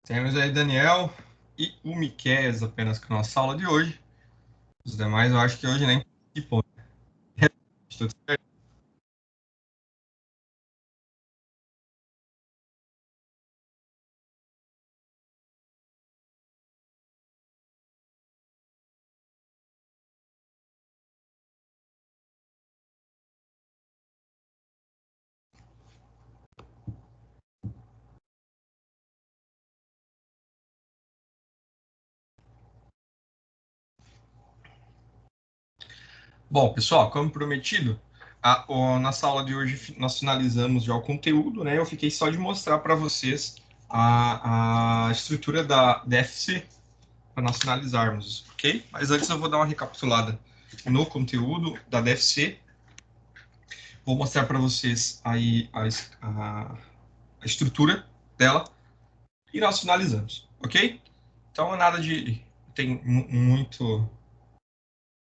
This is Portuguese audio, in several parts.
Temos aí Daniel e o Miqueias apenas com a nossa aula de hoje. Os demais eu acho que hoje nem participam. Tudo certo? Bom, pessoal, como prometido, nossa aula de hoje nós finalizamos já o conteúdo, né? Eu fiquei só de mostrar para vocês a estrutura da DFC para nós finalizarmos, ok? Mas antes eu vou dar uma recapitulada no conteúdo da DFC. Vou mostrar para vocês aí a estrutura dela e nós finalizamos, ok? Então, nada de tem muito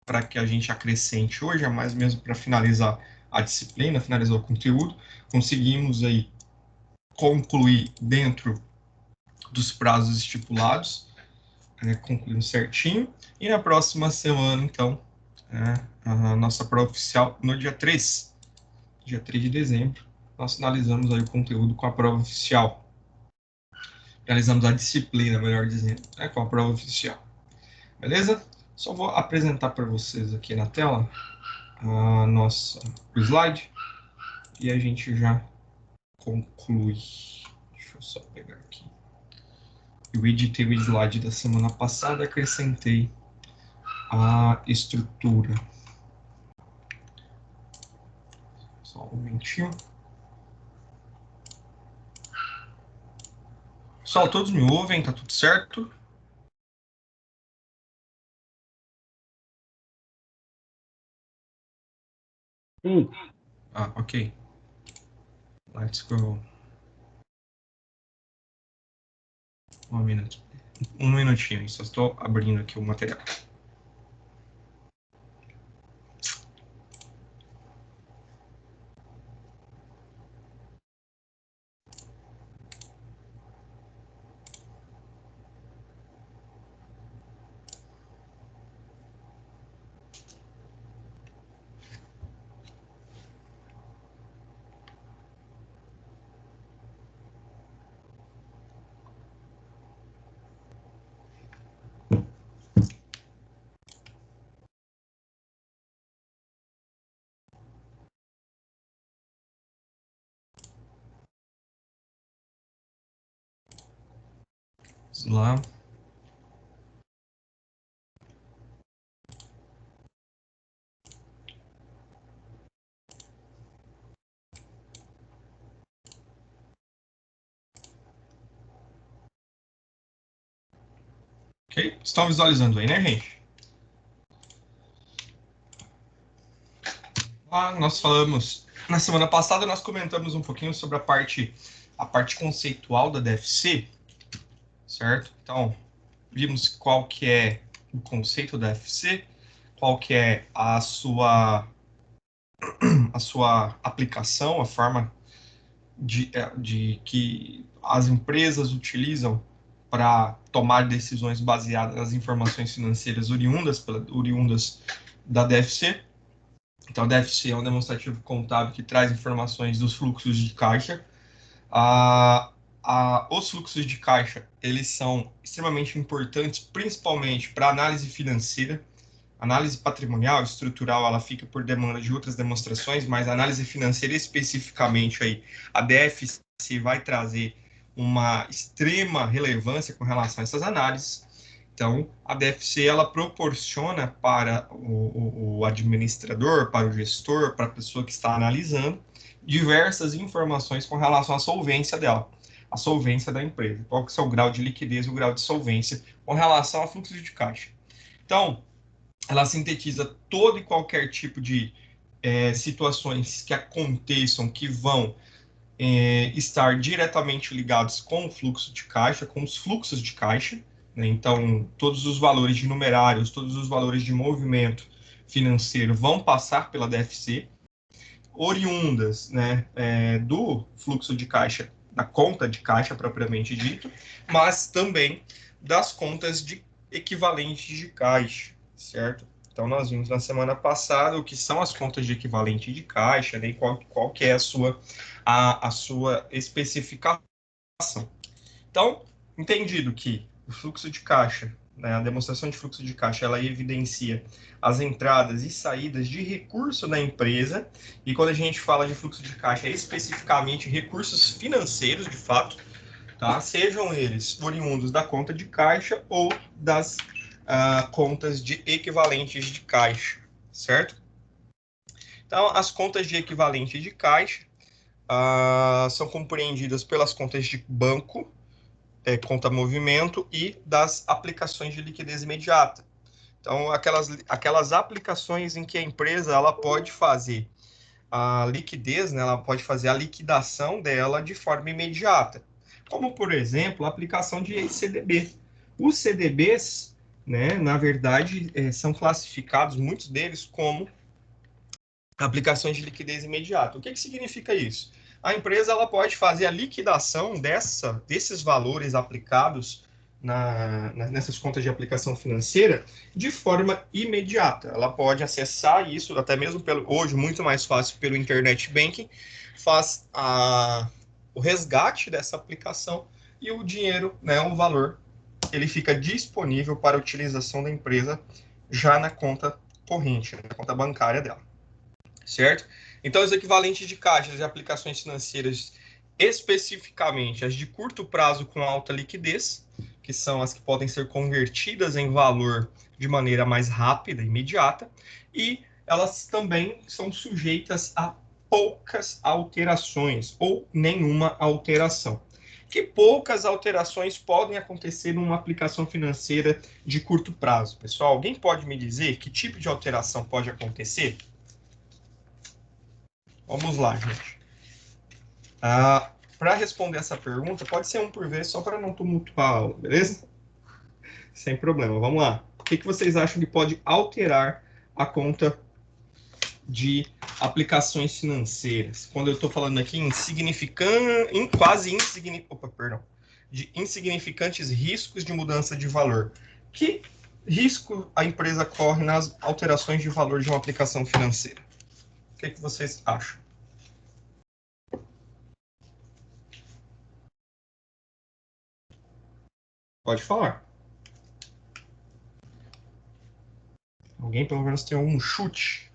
para que a gente acrescente hoje, é mais mesmo para finalizar a disciplina, finalizar o conteúdo. Conseguimos aí concluir dentro dos prazos estipulados, concluímos certinho. E na próxima semana, então, a nossa prova oficial no dia 3 de dezembro, nós finalizamos aí o conteúdo com a prova oficial. Finalizamos a disciplina, melhor dizendo, com a prova oficial. Beleza? Só vou apresentar para vocês aqui na tela o slide e a gente já conclui. Deixa eu só pegar aqui. Eu editei o slide da semana passada, acrescentei a estrutura. Só um momentinho. Pessoal, todos me ouvem? Tá tudo certo? Sim. Ok. Let's go. Um minutinho, só estou abrindo aqui o material. Vamos lá. Ok? Estão visualizando aí, né, gente? Nós falamos, na semana passada, nós comentamos um pouquinho sobre a parte conceitual da DFC, certo? Então, vimos qual que é o conceito da DFC, qual que é a sua aplicação, a forma de que as empresas utilizam para tomar decisões baseadas nas informações financeiras oriundas da DFC. Então, a DFC é um demonstrativo contábil que traz informações dos fluxos de caixa. Os fluxos de caixa, eles são extremamente importantes, principalmente para análise financeira. Análise patrimonial, estrutural, ela fica por demanda de outras demonstrações, mas a análise financeira especificamente aí, a DFC vai trazer uma extrema relevância com relação a essas análises. Então, a DFC ela proporciona para o administrador, para o gestor, para a pessoa que está analisando, diversas informações com relação à solvência dela, a solvência da empresa. Qual que é o grau de liquidez e o grau de solvência com relação a fluxo de caixa. Então, ela sintetiza todo e qualquer tipo de situações que aconteçam, que vão estar diretamente ligados com o fluxo de caixa, com os fluxos de caixa, né? Então, todos os valores de numerários, todos os valores de movimento financeiro vão passar pela DFC, oriundas, né, do fluxo de caixa da conta de caixa propriamente dito, mas também das contas de equivalentes de caixa, certo? Então, nós vimos na semana passada o que são as contas de equivalente de caixa, né, e qual que é a sua especificação. Então, entendido que o fluxo de caixa, né, a demonstração de fluxo de caixa, ela evidencia as entradas e saídas de recurso da empresa, e quando a gente fala de fluxo de caixa, é especificamente recursos financeiros, de fato, tá? Sejam eles oriundos da conta de caixa ou das contas de equivalentes de caixa, certo? Então, as contas de equivalente de caixa são compreendidas pelas contas de banco, conta movimento e das aplicações de liquidez imediata. Então, aquelas aplicações em que a empresa ela pode fazer a liquidez, né, ela pode fazer a liquidação dela de forma imediata. Como, por exemplo, a aplicação de CDB. Os CDBs, né, na verdade, são classificados, muitos deles, como aplicações de liquidez imediata. O que significa isso? A empresa ela pode fazer a liquidação desses valores aplicados nessas contas de aplicação financeira de forma imediata. Ela pode acessar isso, até mesmo hoje, muito mais fácil pelo Internet Banking, faz o resgate dessa aplicação e o dinheiro, né, o valor, ele fica disponível para utilização da empresa já na conta corrente, na conta bancária dela. Certo? Então, os equivalentes de caixas e aplicações financeiras, especificamente as de curto prazo com alta liquidez, que são as que podem ser convertidas em valor de maneira mais rápida e imediata, e elas também são sujeitas a poucas alterações ou nenhuma alteração. Que poucas alterações podem acontecer numa aplicação financeira de curto prazo? Pessoal, alguém pode me dizer que tipo de alteração pode acontecer? Vamos lá, gente. Para responder essa pergunta, pode ser um por vez, só para não tumultuar a aula, beleza? Sem problema, vamos lá. O que vocês acham que pode alterar a conta de aplicações financeiras? Quando eu estou falando aqui em de insignificantes riscos de mudança de valor. Que risco a empresa corre nas alterações de valor de uma aplicação financeira? O que vocês acham? Pode falar. Alguém pelo menos tem um chute.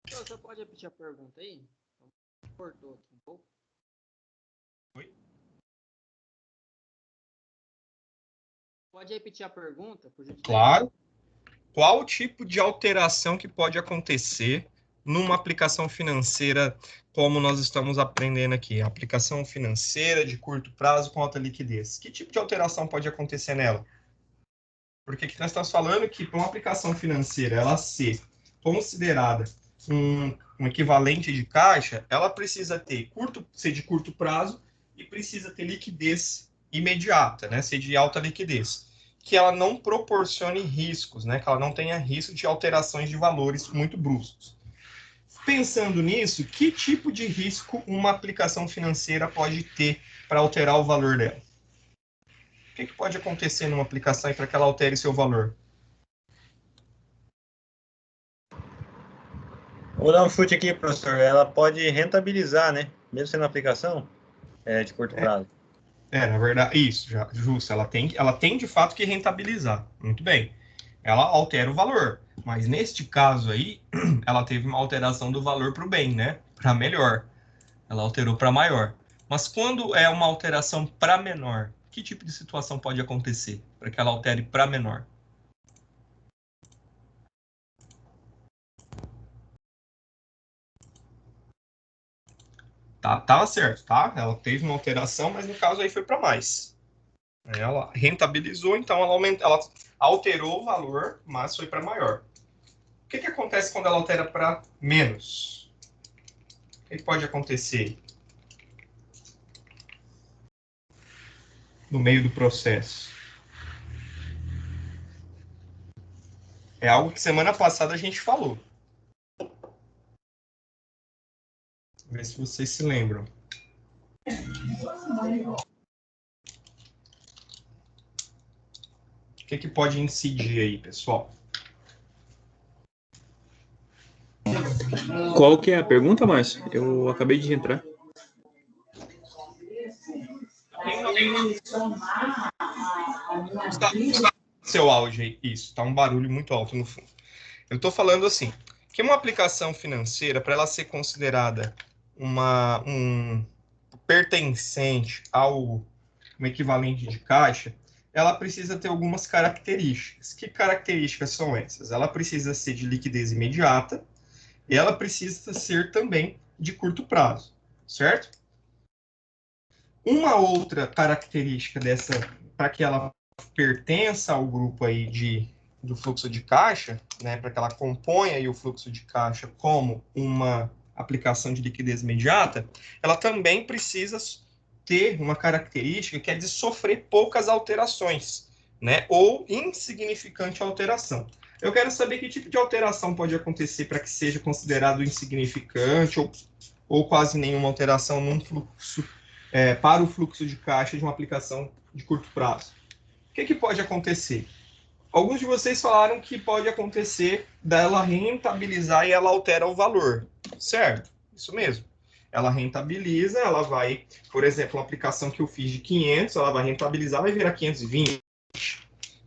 Você pode repetir a pergunta aí? Cortou aqui um pouco. Oi? Pode repetir a pergunta, por gentileza? Claro. Qual o tipo de alteração que pode acontecer numa aplicação financeira como nós estamos aprendendo aqui? Aplicação financeira de curto prazo com alta liquidez. Que tipo de alteração pode acontecer nela? Porque aqui nós estamos falando que para uma aplicação financeira ela ser considerada um equivalente de caixa, ela precisa ser de curto prazo e precisa ter liquidez imediata, né? Ser de alta liquidez. Que ela não proporcione riscos, né? Que ela não tenha risco de alterações de valores muito bruscos. Pensando nisso, que tipo de risco uma aplicação financeira pode ter para alterar o valor dela? O que pode acontecer numa aplicação para que ela altere seu valor? Vou dar um chute aqui, professor. Ela pode rentabilizar, né? Mesmo sendo aplicação de curto prazo. Na verdade, isso, justo. Ela tem de fato que rentabilizar. Muito bem. Ela altera o valor. Mas neste caso aí, ela teve uma alteração do valor para o bem, né? Para melhor. Ela alterou para maior. Mas quando é uma alteração para menor, que tipo de situação pode acontecer para que ela altere para menor? Tava certo, tá? Ela teve uma alteração, mas no caso aí foi para mais. Ela rentabilizou, então ela alterou o valor, mas foi para maior. O que acontece quando ela altera para menos? O que pode acontecer no meio do processo? É algo que semana passada a gente falou. Ver se vocês se lembram. O que pode incidir aí, pessoal? Qual que é a pergunta, Márcio? Eu acabei de entrar. Seu áudio aí. Isso, tá um barulho muito alto no fundo. Eu estou falando assim, que uma aplicação financeira, para ela ser considerada um pertencente ao um equivalente de caixa, ela precisa ter algumas características. Que características são essas? Ela precisa ser de liquidez imediata e ela precisa ser também de curto prazo, certo? Uma outra característica dessa, para que ela pertença ao grupo aí do fluxo de caixa, né, para que ela componha aí o fluxo de caixa como uma aplicação de liquidez imediata, ela também precisa ter uma característica que é de sofrer poucas alterações, né, ou insignificante alteração. Eu quero saber que tipo de alteração pode acontecer para que seja considerado insignificante ou quase nenhuma alteração num fluxo para o fluxo de caixa de uma aplicação de curto prazo. O que pode acontecer? Alguns de vocês falaram que pode acontecer dela rentabilizar e ela altera o valor, certo? Isso mesmo. Ela rentabiliza, ela vai, por exemplo, uma aplicação que eu fiz de 500, ela vai rentabilizar, vai virar 520.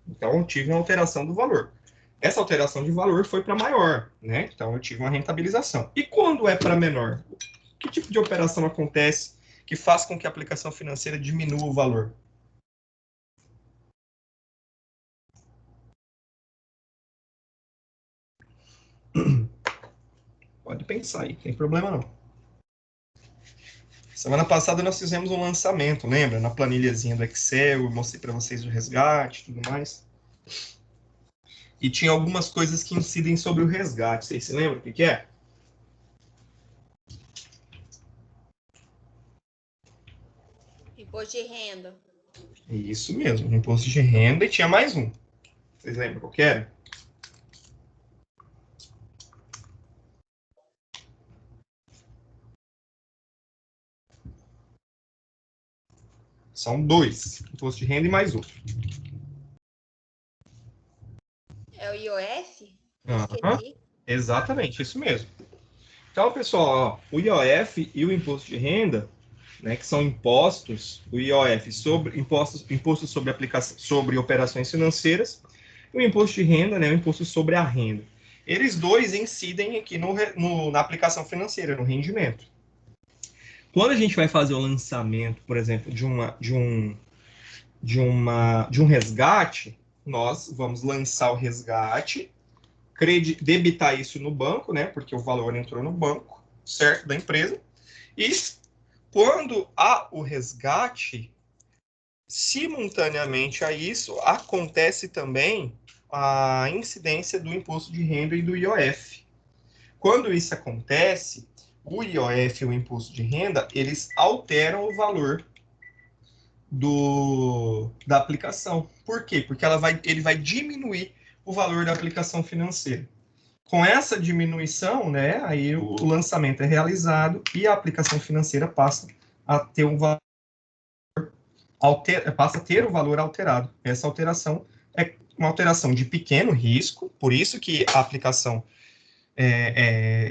Então, eu tive uma alteração do valor. Essa alteração de valor foi para maior, né? Então, eu tive uma rentabilização. E quando é para menor? Que tipo de operação acontece que faz com que a aplicação financeira diminua o valor? Pode pensar aí, não tem problema não. Semana passada nós fizemos um lançamento, lembra? Na planilhazinha do Excel, eu mostrei para vocês o resgate e tudo mais. E tinha algumas coisas que incidem sobre o resgate. Vocês se lembram o que é? Imposto de renda. Isso mesmo, imposto de renda, e tinha mais um. Vocês lembram qual que era? São dois, imposto de renda e mais outro. É o IOF? Uhum. Exatamente, isso mesmo. Então, pessoal, ó, o IOF e o imposto de renda, né, que são impostos, o IOF sobre imposto sobre aplicação sobre operações financeiras, e o imposto de renda, né, o imposto sobre a renda. Eles dois incidem aqui na aplicação financeira, no rendimento. Quando a gente vai fazer o lançamento, por exemplo, de um resgate, nós vamos lançar o resgate, debitar isso no banco, né, porque o valor entrou no banco, certo, da empresa, e quando há o resgate, simultaneamente a isso, acontece também a incidência do imposto de renda e do IOF. Quando isso acontece, o IOF e o imposto de renda, eles alteram o valor da aplicação. Por quê? Porque ele vai diminuir o valor da aplicação financeira. Com essa diminuição, né, aí o lançamento é realizado e a aplicação financeira passa a ter um valor passa a ter o valor alterado. Essa alteração é uma alteração de pequeno risco, por isso que a aplicação,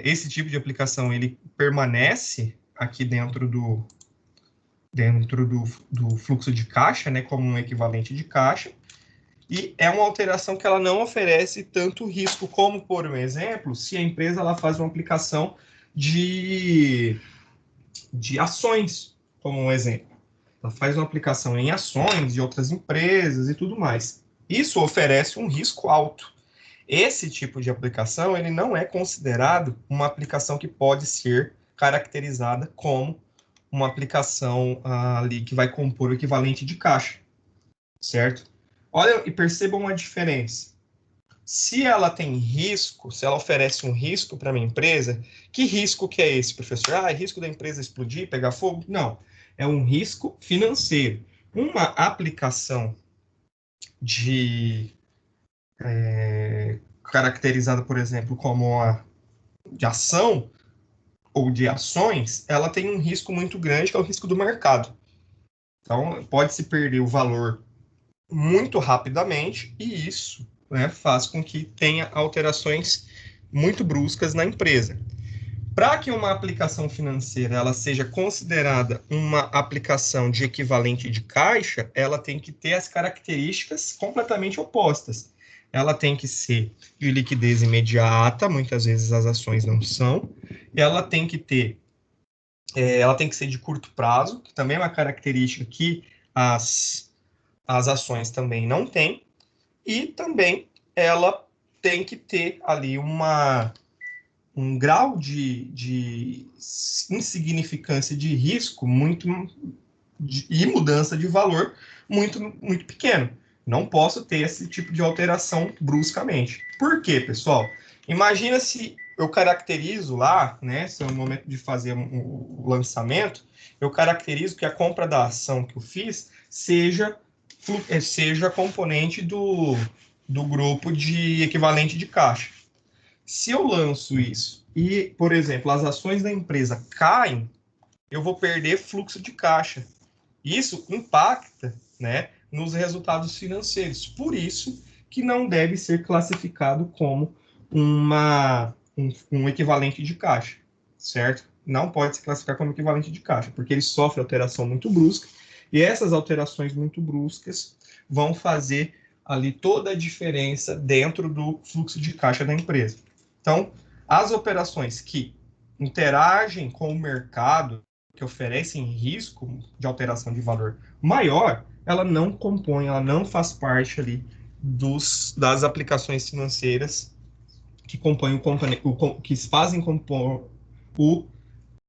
esse tipo de aplicação, ele permanece aqui dentro do fluxo de caixa, né, como um equivalente de caixa, e é uma alteração que ela não oferece tanto risco, como, por um exemplo, se a empresa ela faz uma aplicação de ações, como um exemplo. Ela faz uma aplicação em ações de outras empresas e tudo mais. Isso oferece um risco alto. Esse tipo de aplicação, ele não é considerado uma aplicação que pode ser caracterizada como uma aplicação ali que vai compor o equivalente de caixa, certo? Olha e percebam a diferença. Se ela tem risco, se ela oferece um risco para a minha empresa, que risco que é esse, professor? É risco da empresa explodir, pegar fogo? Não. É um risco financeiro. Uma aplicação caracterizada, por exemplo, como de ação, ou de ações, ela tem um risco muito grande, que é o risco do mercado. Então, pode-se perder o valor muito rapidamente, e isso, né, faz com que tenha alterações muito bruscas na empresa. Para que uma aplicação financeira ela seja considerada uma aplicação de equivalente de caixa, ela tem que ter as características completamente opostas. Ela tem que ser de liquidez imediata, muitas vezes as ações não são. Ela tem que ser de curto prazo, que também é uma característica que as ações também não têm. E também ela tem que ter ali um grau de insignificância de risco e mudança de valor muito, muito pequeno. Não posso ter esse tipo de alteração bruscamente. Por quê, pessoal? Imagina se eu caracterizo lá, né, se é o momento de fazer o lançamento, eu caracterizo que a compra da ação que eu fiz seja componente do grupo de equivalente de caixa. Se eu lanço isso e, por exemplo, as ações da empresa caem, eu vou perder fluxo de caixa. Isso impacta, né, nos resultados financeiros. Por isso que não deve ser classificado como um equivalente de caixa, certo? Não pode se classificar como equivalente de caixa, porque ele sofre alteração muito brusca, e essas alterações muito bruscas vão fazer ali toda a diferença dentro do fluxo de caixa da empresa. Então, as operações que interagem com o mercado, que oferecem risco de alteração de valor maior, ela não compõe, ela não faz parte ali das aplicações financeiras que compõem que fazem compor o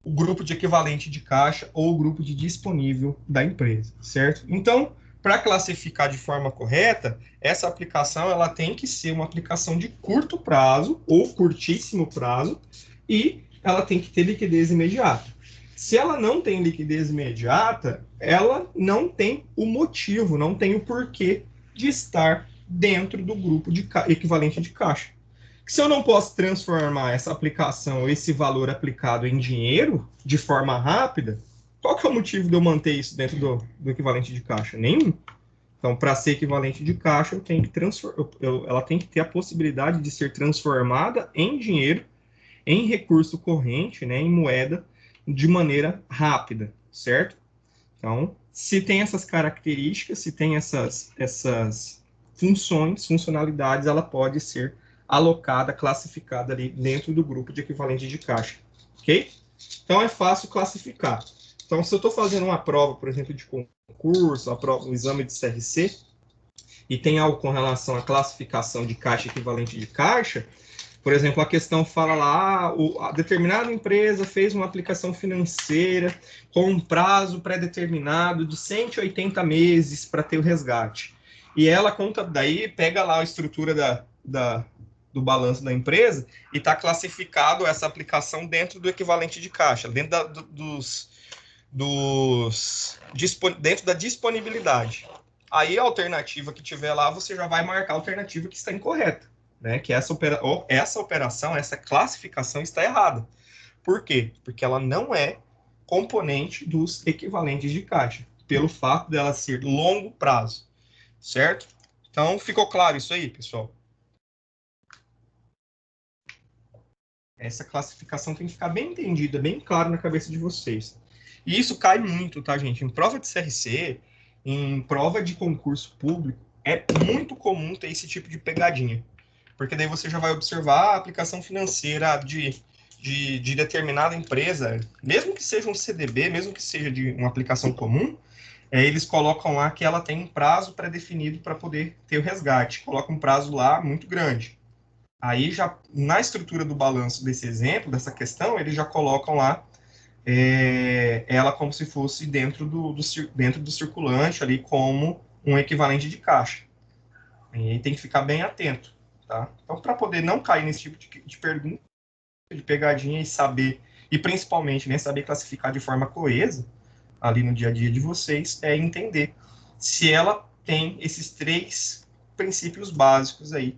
grupo de equivalente de caixa ou o grupo de disponível da empresa, certo? Então, para classificar de forma correta, essa aplicação ela tem que ser uma aplicação de curto prazo ou curtíssimo prazo e ela tem que ter liquidez imediata. Se ela não tem liquidez imediata, ela não tem o motivo, não tem o porquê de estar dentro do grupo de equivalente de caixa. Se eu não posso transformar essa aplicação, esse valor aplicado em dinheiro de forma rápida, qual que é o motivo de eu manter isso dentro do equivalente de caixa? Nenhum. Então, para ser equivalente de caixa, ela tem que ter a possibilidade de ser transformada em dinheiro, em recurso corrente, né, em moeda, de maneira rápida, certo? Então, se tem essas características, se tem essas funcionalidades, ela pode ser alocada, classificada ali dentro do grupo de equivalente de caixa, ok? Então, é fácil classificar. Então, se eu estou fazendo uma prova, por exemplo, de concurso, um exame de CRC, e tem algo com relação à classificação de caixa equivalente de caixa, por exemplo, a questão fala lá, a determinada empresa fez uma aplicação financeira com um prazo pré-determinado de 180 meses para ter o resgate. E ela conta, daí pega lá a estrutura do balanço da empresa e está classificado essa aplicação dentro do equivalente de caixa, dentro dentro da disponibilidade. Aí a alternativa que tiver lá, você já vai marcar a alternativa que está incorreta, né? Que essa operação, essa classificação está errada. Por quê? Porque ela não é componente dos equivalentes de caixa, pelo fato dela ser longo prazo, certo? Então, ficou claro isso aí, pessoal? Essa classificação tem que ficar bem entendida, bem claro na cabeça de vocês. E isso cai muito, tá, gente? Em prova de CRC, em prova de concurso público, é muito comum ter esse tipo de pegadinha. Porque daí você já vai observar a aplicação financeira de determinada empresa, mesmo que seja um CDB, mesmo que seja de uma aplicação comum, eles colocam lá que ela tem um prazo pré-definido para poder ter o resgate. Coloca um prazo lá muito grande. Aí, já na estrutura do balanço desse exemplo, dessa questão, eles já colocam lá ela como se fosse dentro do circulante, ali como um equivalente de caixa. E aí tem que ficar bem atento, tá? Então, para poder não cair nesse tipo de pergunta, de pegadinha e saber, e principalmente, né, saber classificar de forma coesa, ali no dia a dia de vocês, é entender se ela tem esses 3 princípios básicos aí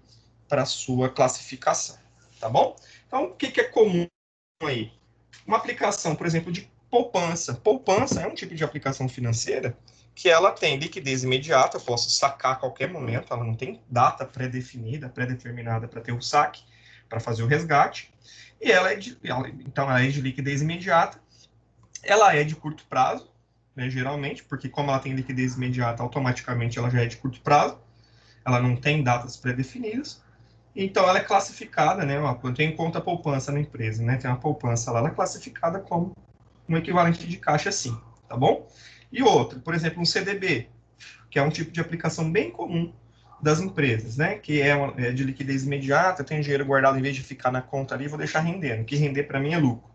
para a sua classificação, tá bom? Então, o que é comum aí? uma aplicação, por exemplo, de poupança. Poupança é um tipo de aplicação financeira que ela tem liquidez imediata, eu posso sacar a qualquer momento, ela não tem data pré-definida, pré-determinada para ter o saque, para fazer o resgate, e então ela é de liquidez imediata, ela é de curto prazo, né, geralmente, porque como ela tem liquidez imediata, automaticamente ela já é de curto prazo, ela não tem datas pré-definidas, então ela é classificada, né, quando tem conta poupança na empresa, né, tem uma poupança lá, ela é classificada como um equivalente de caixa sim, tá bom? E outra, por exemplo, um CDB, que é um tipo de aplicação bem comum das empresas, né? Que é de liquidez imediata, tem dinheiro guardado, em vez de ficar na conta ali, vou deixar rendendo. O que render para mim é lucro.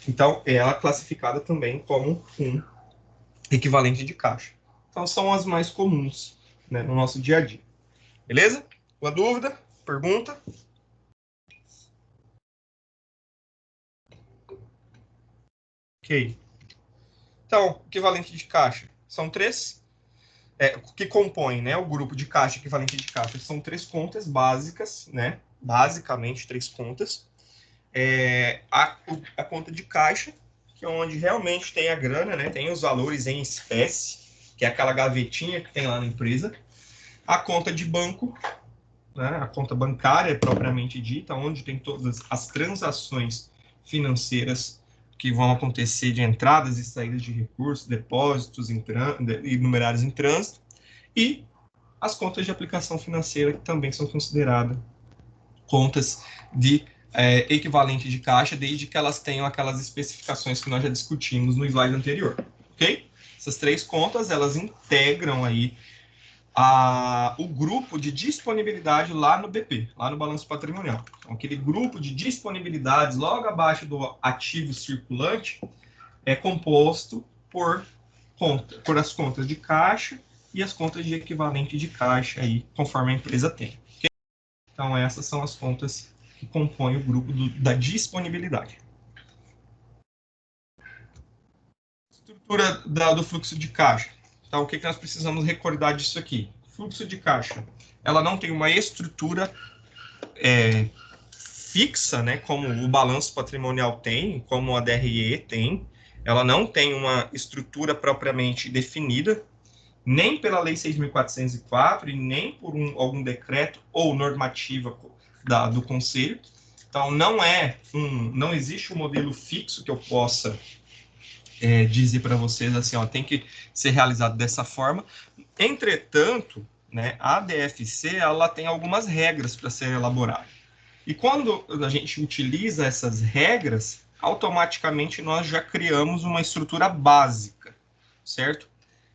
Então, ela é classificada também como um equivalente de caixa. Então, são as mais comuns, né, no nosso dia a dia. Beleza? Uma dúvida? Pergunta? Ok. Então, equivalente de caixa. São três que compõem, né, o grupo de caixa, equivalente de caixa, são três contas básicas, né, basicamente três contas. A conta de caixa, que é onde realmente tem a grana, né, tem os valores em espécie, que é aquela gavetinha que tem lá na empresa. A conta de banco, né, a conta bancária propriamente dita, onde tem todas as transações financeiras que vão acontecer de entradas e saídas de recursos, depósitos e numerários em trânsito, e as contas de aplicação financeira, que também são consideradas contas de equivalente de caixa, desde que elas tenham aquelas especificações que nós já discutimos no slide anterior, ok? Essas três contas, elas integram aí o grupo de disponibilidade lá no BP, lá no balanço patrimonial. Então, aquele grupo de disponibilidades logo abaixo do ativo circulante é composto por as contas de caixa e as contas de equivalente de caixa, aí, conforme a empresa tem. Okay? Então, essas são as contas que compõem o grupo da disponibilidade. Estrutura do fluxo de caixa. Então, o que nós precisamos recordar disso aqui? Fluxo de caixa, ela não tem uma estrutura fixa, né, como o balanço patrimonial tem, como a DRE tem. Ela não tem uma estrutura propriamente definida, nem pela Lei 6.404 e nem por algum decreto ou normativa do Conselho. Então, não existe um modelo fixo que eu possa dizer para vocês assim, ó, tem que ser realizado dessa forma. Entretanto, né, a DFC ela tem algumas regras para ser elaborada. E quando a gente utiliza essas regras, automaticamente nós já criamos uma estrutura básica, certo?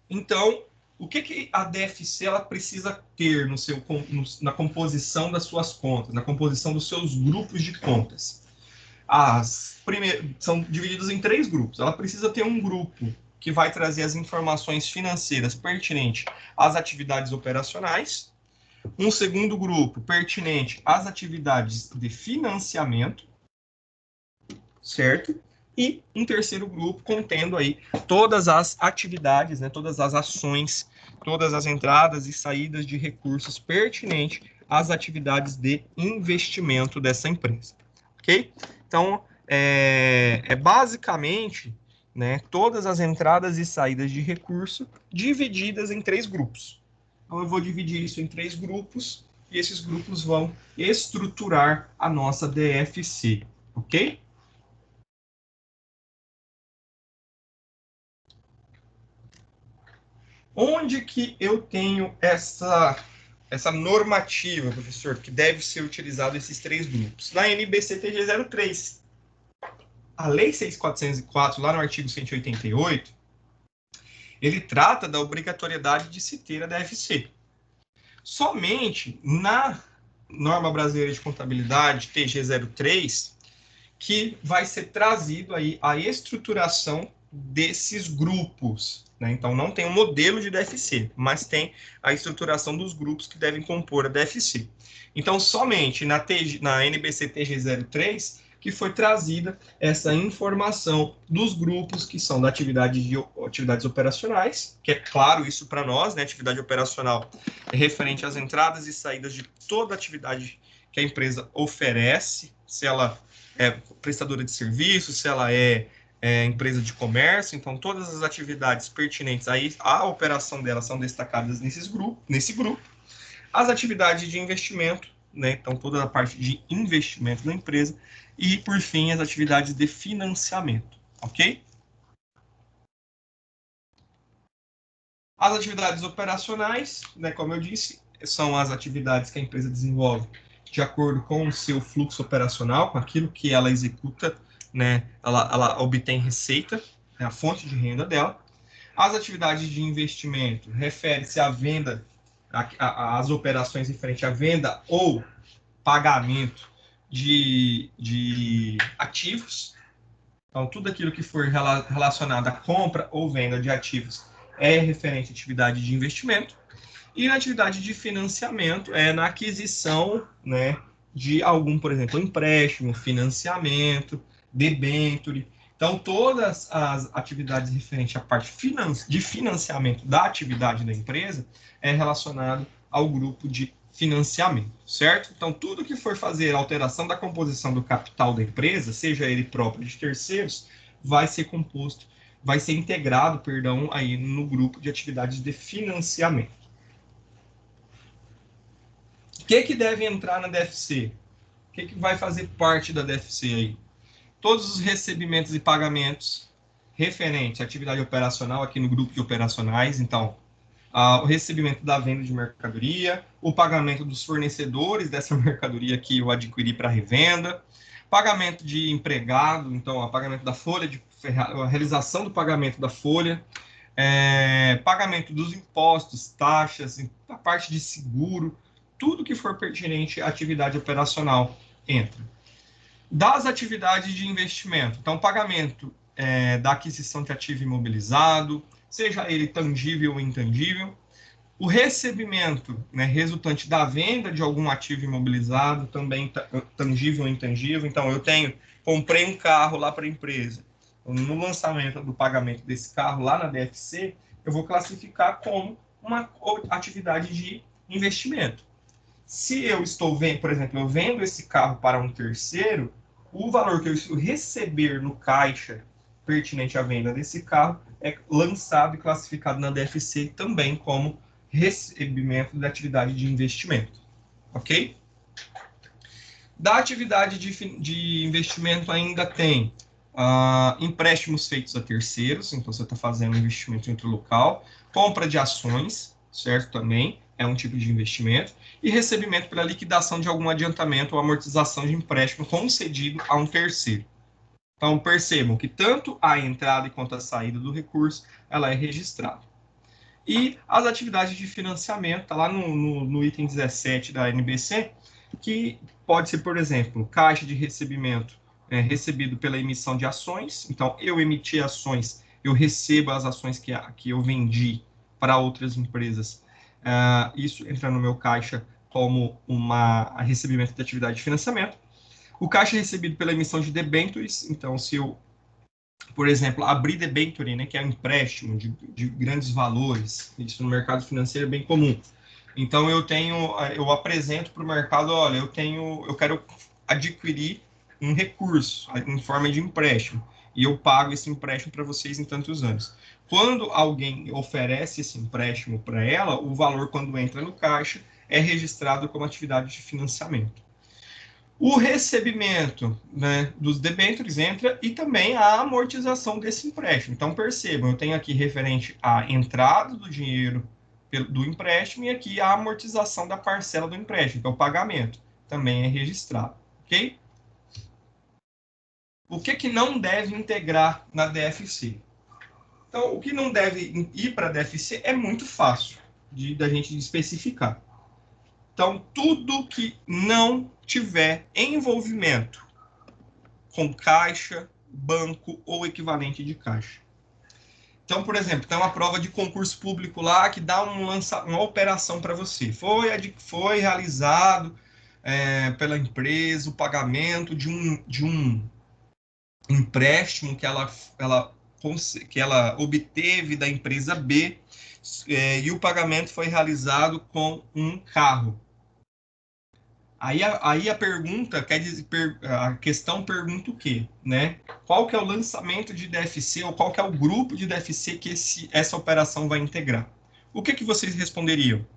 Então, o que a DFC ela precisa ter na composição das suas contas, na composição dos seus grupos de contas? São divididos em três grupos. Ela precisa ter um grupo que vai trazer as informações financeiras pertinentes às atividades operacionais, um segundo grupo pertinente às atividades de financiamento, certo? E um terceiro grupo contendo aí todas as atividades, né, todas as ações, todas as entradas e saídas de recursos pertinentes às atividades de investimento dessa empresa, ok? Então, basicamente, né, todas as entradas e saídas de recurso divididas em três grupos. Então, eu vou dividir isso em três grupos e esses grupos vão estruturar a nossa DFC, ok? Onde que eu tenho essa normativa, professor, que deve ser utilizado esses três grupos? Na NBC-TG 03. A Lei 6.404, lá no artigo 188, ele trata da obrigatoriedade de se ter a DFC. Somente na norma brasileira de contabilidade, TG 03, que vai ser trazido aí a estruturação desses grupos, né? Então, não tem um modelo de DFC, mas tem a estruturação dos grupos que devem compor a DFC. Então, somente na NBC TG 03 que foi trazida essa informação dos grupos que são da atividades operacionais, que é claro isso para nós, né? Atividade operacional é referente às entradas e saídas de toda atividade que a empresa oferece, se ela prestadora de serviços, se ela é empresa de comércio. Então, todas as atividades pertinentes à operação dela são destacadas nesse grupo. As atividades de investimento, né? Então, toda a parte de investimento da empresa. E, por fim, as atividades de financiamento, ok? As atividades operacionais, né, como eu disse, são as atividades que a empresa desenvolve de acordo com o seu fluxo operacional, com aquilo que ela executa, né, ela obtém receita, é a fonte de renda dela. As atividades de investimento refere-se à venda, às operações referentes à venda ou pagamento de ativos. Então, tudo aquilo que for relacionado à compra ou venda de ativos é referente à atividade de investimento. E na atividade de financiamento é na aquisição, né, de algum, por exemplo, empréstimo, financiamento, debênture. Então, todas as atividades referentes à parte de financiamento da atividade da empresa é relacionado ao grupo de financiamento, certo? Então, tudo que for fazer alteração da composição do capital da empresa, seja ele próprio de terceiros, vai ser integrado, aí no grupo de atividades de financiamento. O que deve entrar na DFC? O que vai fazer parte da DFC aí? Todos os recebimentos e pagamentos referentes à atividade operacional aqui no grupo de operacionais. Então, o recebimento da venda de mercadoria, o pagamento dos fornecedores dessa mercadoria que eu adquiri para revenda, pagamento de empregado, então, o pagamento da folha, a realização do pagamento da folha, pagamento dos impostos, taxas, a parte de seguro, tudo que for pertinente à atividade operacional entra. Das atividades de investimento, então, pagamento da aquisição de ativo imobilizado, seja ele tangível ou intangível, o recebimento, né, resultante da venda de algum ativo imobilizado, também tangível ou intangível. Então, comprei um carro lá para a empresa. No lançamento do pagamento desse carro lá na DFC, eu vou classificar como uma atividade de investimento. Se eu estou vendo, por exemplo, eu vendo esse carro para um terceiro, o valor que eu receber no caixa pertinente à venda desse carro é lançado e classificado na DFC também como recebimento da atividade de investimento, ok? Da atividade de investimento ainda tem empréstimos feitos a terceiros, então você está fazendo investimento intralocal, compra de ações, certo? Também é um tipo de investimento, e recebimento pela liquidação de algum adiantamento ou amortização de empréstimo concedido a um terceiro. Então, percebam que tanto a entrada quanto a saída do recurso, ela é registrada. E as atividades de financiamento, está lá no item 17 da NBC, que pode ser, por exemplo, caixa de recebimento recebido pela emissão de ações. Então, eu emiti ações, eu recebo as ações que eu vendi para outras empresas. Isso entra no meu caixa como recebimento de atividade de financiamento. O caixa recebido pela emissão de debêntures, então, se eu, por exemplo, abrir debênture, né, que é um empréstimo de grandes valores, isso no mercado financeiro é bem comum. Então, eu apresento para o mercado, olha, eu quero adquirir um recurso em forma de empréstimo, e eu pago esse empréstimo para vocês em tantos anos. Quando alguém oferece esse empréstimo para ela, o valor, quando entra no caixa, é registrado como atividade de financiamento. O recebimento, né, dos debêntures entra e também a amortização desse empréstimo. Então, percebam, eu tenho aqui referente à entrada do dinheiro do empréstimo e aqui a amortização da parcela do empréstimo, então o pagamento também é registrado, ok? O que não deve integrar na DFC? Então, o que não deve ir para a DFC é muito fácil da gente especificar. Então, tudo que não tiver envolvimento com caixa, banco ou equivalente de caixa. Então, por exemplo, tem uma prova de concurso público lá que dá uma operação para você. Foi realizado pela empresa o pagamento de um empréstimo que ela obteve da empresa B, e o pagamento foi realizado com um carro. Aí a pergunta quer dizer, a questão pergunta o quê, né? Qual que é o lançamento de DFC ou qual que é o grupo de DFC que essa operação vai integrar? O que vocês responderiam?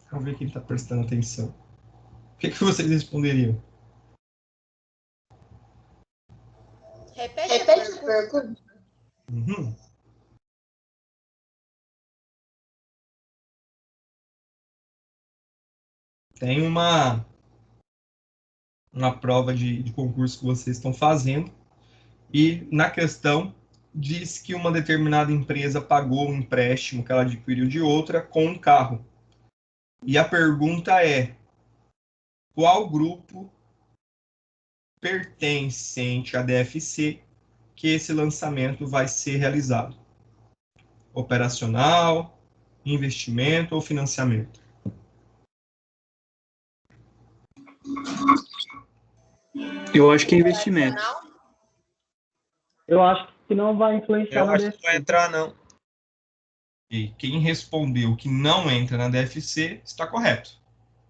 Vamos ver quem está prestando atenção. O que vocês responderiam? Repete a pergunta. Uhum. Tem uma prova de concurso que vocês estão fazendo e na questão diz que uma determinada empresa pagou um empréstimo que ela adquiriu de outra com um carro. E a pergunta é: qual grupo pertencente à DFC que esse lançamento vai ser realizado? Operacional, investimento ou financiamento? Eu acho que é investimento. Eu acho que não vai influenciar Eu na acho que não vai entrar, não. E quem respondeu que não entra na DFC está correto,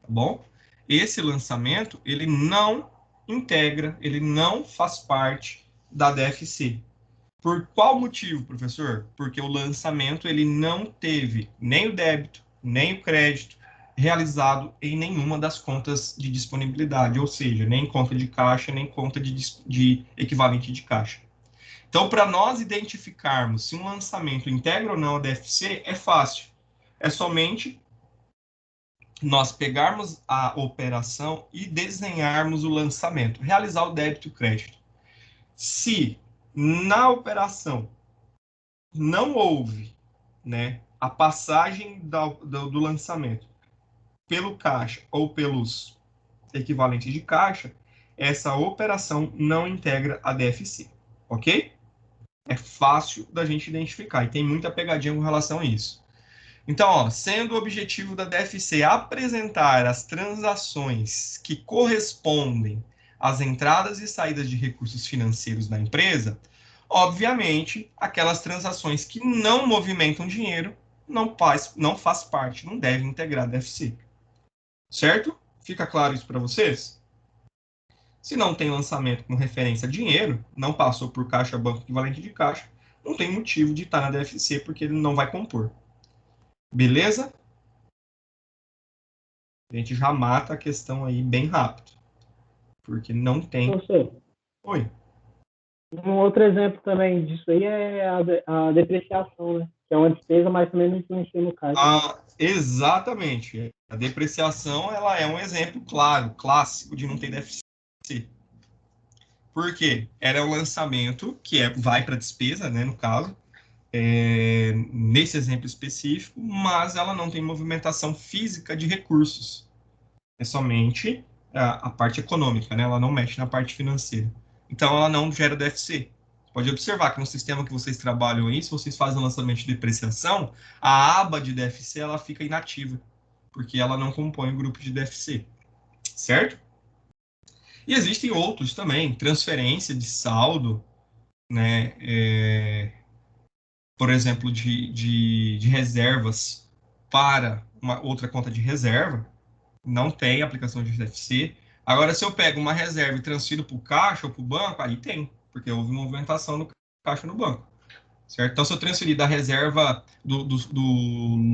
tá bom? Esse lançamento, ele não integra, ele não faz parte da DFC. Por qual motivo, professor? Porque o lançamento, ele não teve nem o débito, nem o crédito realizado em nenhuma das contas de disponibilidade, ou seja, nem conta de caixa, nem conta de equivalente de caixa. Então, para nós identificarmos se um lançamento integra ou não a DFC, é fácil. É somente nós pegarmos a operação e desenharmos o lançamento, realizar o débito e o crédito. Se na operação não houve, né, a passagem do lançamento pelo caixa ou pelos equivalentes de caixa, essa operação não integra a DFC, ok? É fácil da gente identificar e tem muita pegadinha com relação a isso. Então, ó, sendo o objetivo da DFC apresentar as transações que correspondem às entradas e saídas de recursos financeiros da empresa, obviamente, aquelas transações que não movimentam dinheiro não faz parte, não deve integrar a DFC. Certo? Fica claro isso para vocês? Se não tem lançamento com referência a dinheiro, não passou por caixa, banco equivalente de caixa, não tem motivo de estar na DFC porque ele não vai compor. Beleza? A gente já mata a questão aí bem rápido. Porque não tem. Professor, Oi. um outro exemplo também disso aí é a depreciação, né? Que é uma despesa, mas também não influencia no caixa. Exatamente. A depreciação ela é um exemplo claro, clássico de não ter DFC. Por quê? Ela é o lançamento que vai para despesa, né, no caso, nesse exemplo específico, mas ela não tem movimentação física de recursos. É somente a parte econômica, né? Ela não mexe na parte financeira. Então, ela não gera DFC. Pode observar que no sistema que vocês trabalham aí, se vocês fazem o lançamento de depreciação, a aba de DFC ela fica inativa, porque ela não compõe o grupo de DFC, certo? E existem outros também, transferência de saldo, né? Por exemplo, de reservas para uma outra conta de reserva, não tem aplicação de DFC. Agora, se eu pego uma reserva e transfiro para o caixa ou para o banco, aí tem, porque houve movimentação no caixa no banco, certo? Então, se eu transferir da reserva do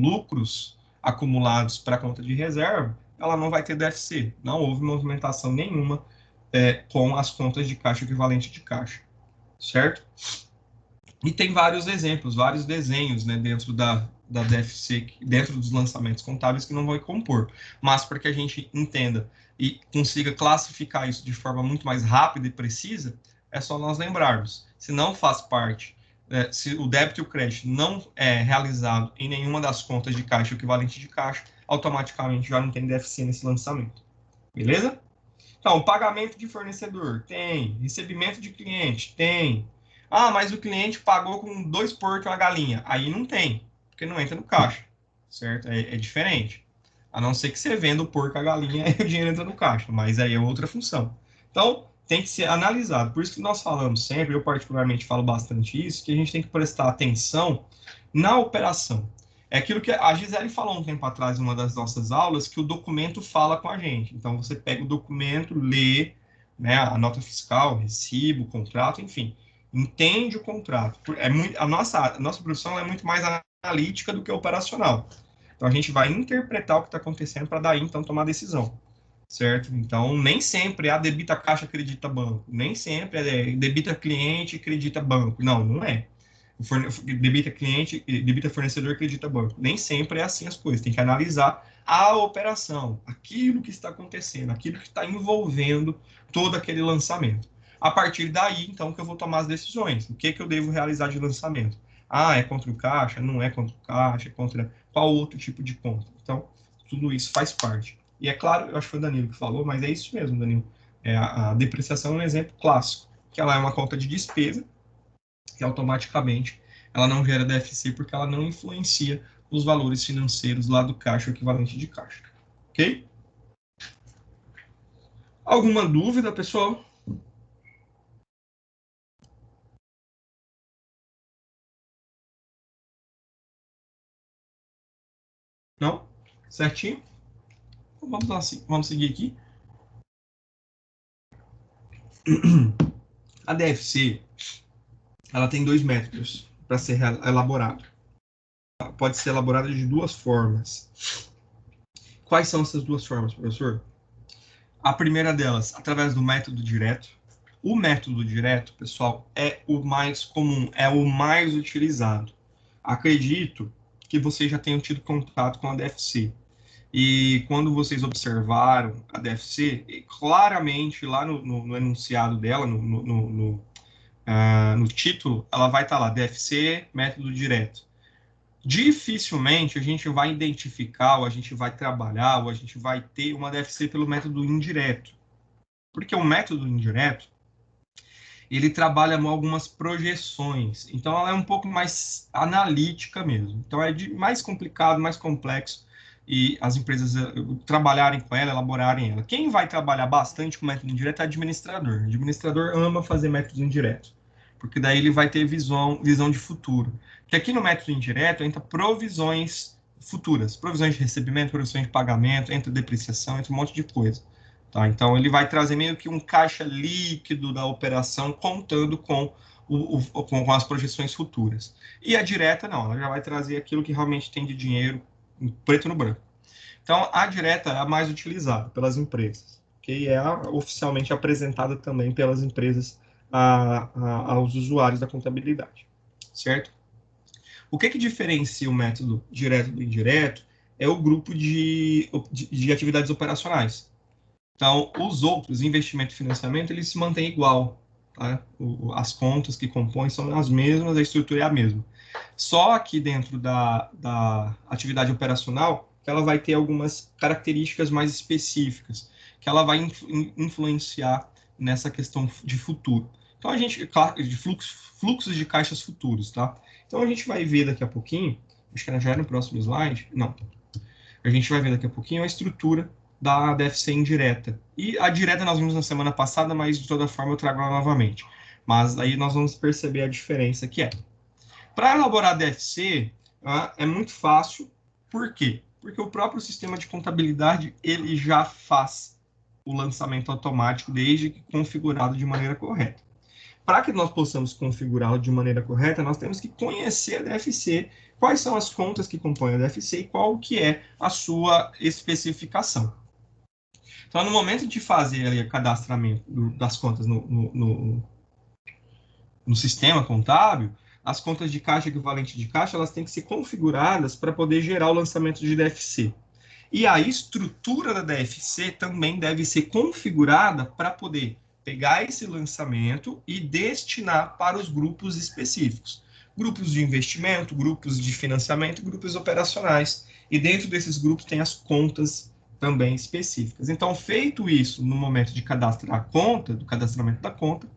lucros acumulados para a conta de reserva, ela não vai ter DFC. Não houve movimentação nenhuma com as contas de caixa equivalente de caixa, certo? E tem vários exemplos, vários desenhos, né, dentro da DFC, dentro dos lançamentos contábeis que não vai compor. Mas para que a gente entenda e consiga classificar isso de forma muito mais rápida e precisa, é só nós lembrarmos. Se não faz parte, se o débito e o crédito não é realizado em nenhuma das contas de caixa equivalente de caixa, automaticamente já não tem DFC nesse lançamento. Beleza? Então, pagamento de fornecedor, tem. Recebimento de cliente, tem. Ah, mas o cliente pagou com 2 porcos e uma galinha. Aí não tem, porque não entra no caixa, certo? É diferente. A não ser que você venda o porco e a galinha e o dinheiro entra no caixa, mas aí é outra função. Então, tem que ser analisado. Por isso que nós falamos sempre, eu particularmente falo bastante isso, que a gente tem que prestar atenção na operação. É aquilo que a Gisele falou um tempo atrás em uma das nossas aulas, que o documento fala com a gente. Então, você pega o documento, lê, né, a nota fiscal, o recibo, o contrato, enfim, entende o contrato. A nossa profissão é muito mais analítica do que operacional. Então, a gente vai interpretar o que está acontecendo para daí, então, tomar decisão, certo? Então, nem sempre é debita caixa, acredita banco. Nem sempre é debita cliente, acredita banco. Não, não é. Debita cliente, debita fornecedor, acredita banco. Nem sempre é assim as coisas. Tem que analisar a operação, aquilo que está acontecendo, aquilo que está envolvendo todo aquele lançamento. A partir daí, então, que eu vou tomar as decisões. O que eu devo realizar de lançamento? Ah, é contra o caixa? Não é contra o caixa? É contra qual outro tipo de conta? Então, tudo isso faz parte. E é claro, eu acho que foi o Danilo que falou, mas é isso mesmo, Danilo. A depreciação é um exemplo clássico, que ela é uma conta de despesa, que automaticamente ela não gera DFC porque ela não influencia os valores financeiros lá do caixa, o equivalente de caixa. Ok? Alguma dúvida, pessoal? Não? Certinho? Então, vamos lá, vamos seguir aqui. A DFC, ela tem dois métodos para ser elaborada. Pode ser elaborada de duas formas. Quais são essas duas formas, professor? A primeira delas, através do método direto. O método direto, pessoal, é o mais comum, é o mais utilizado. Acredito que vocês já tenham tido contato com a DFC. E quando vocês observaram a DFC, claramente lá no enunciado dela, no título, ela vai estar lá, DFC, método direto. Dificilmente a gente vai identificar, ou a gente vai trabalhar, ou a gente vai ter uma DFC pelo método indireto. Porque o método indireto, ele trabalha algumas projeções. Então, ela é um pouco mais analítica mesmo. Então, é mais complicado, mais complexo, e as empresas trabalharem com ela, elaborarem ela. Quem vai trabalhar bastante com método indireto é o administrador. O administrador ama fazer método indireto, porque daí ele vai ter visão de futuro. Porque aqui no método indireto entra provisões futuras, provisões de recebimento, provisões de pagamento, entra depreciação, entra um monte de coisa. Tá? Então, ele vai trazer meio que um caixa líquido da operação, contando com as projeções futuras. E a direta, não, ela já vai trazer aquilo que realmente tem de dinheiro, preto no branco. Então, a direta é a mais utilizada pelas empresas, que é oficialmente apresentada também pelas empresas aos usuários da contabilidade, certo? O que diferencia o método direto do indireto é o grupo de atividades operacionais. Então, os outros, investimento e financiamento, eles se mantêm igual. Tá? As contas que compõem são as mesmas, a estrutura é a mesma. Só que dentro da atividade operacional, que ela vai ter algumas características mais específicas, que ela vai influenciar nessa questão de futuro. Então, a gente, claro, de fluxos de caixas futuros, tá? Então, a gente vai ver daqui a pouquinho, acho que já é no próximo slide, não. A gente vai ver daqui a pouquinho a estrutura da DFC indireta. E a direta nós vimos na semana passada, mas de toda forma eu trago ela novamente. Mas aí nós vamos perceber a diferença que é. Para elaborar a DFC, é muito fácil. Por quê? Porque o próprio sistema de contabilidade ele já faz o lançamento automático, desde que configurado de maneira correta. Para que nós possamos configurá-lo de maneira correta, nós temos que conhecer a DFC, quais são as contas que compõem a DFC e qual que é a sua especificação. Então, no momento de fazer ali o cadastramento das contas no sistema contábil, as contas de caixa equivalente de caixa, elas têm que ser configuradas para poder gerar o lançamento de DFC. E a estrutura da DFC também deve ser configurada para poder pegar esse lançamento e destinar para os grupos específicos. Grupos de investimento, grupos de financiamento, grupos operacionais. E dentro desses grupos tem as contas também específicas. Então, feito isso no momento de cadastrar a conta, do cadastramento da conta,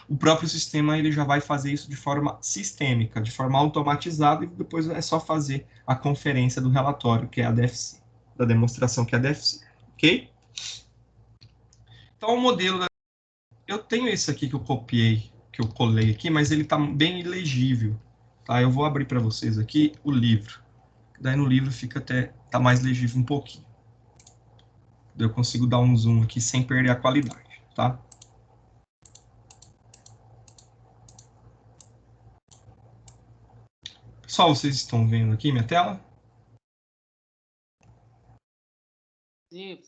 o próprio sistema ele já vai fazer isso de forma sistêmica, de forma automatizada, e depois é só fazer a conferência do relatório, que é a DFC, da demonstração, que é a DFC, ok? Então, o modelo da... Eu tenho esse aqui que eu copiei, que eu colei aqui, mas ele está bem ilegível, tá? Eu vou abrir para vocês aqui o livro. Daí no livro fica até, tá mais legível um pouquinho. Eu consigo dar um zoom aqui sem perder a qualidade, tá? Pessoal, vocês estão vendo aqui minha tela? Sim.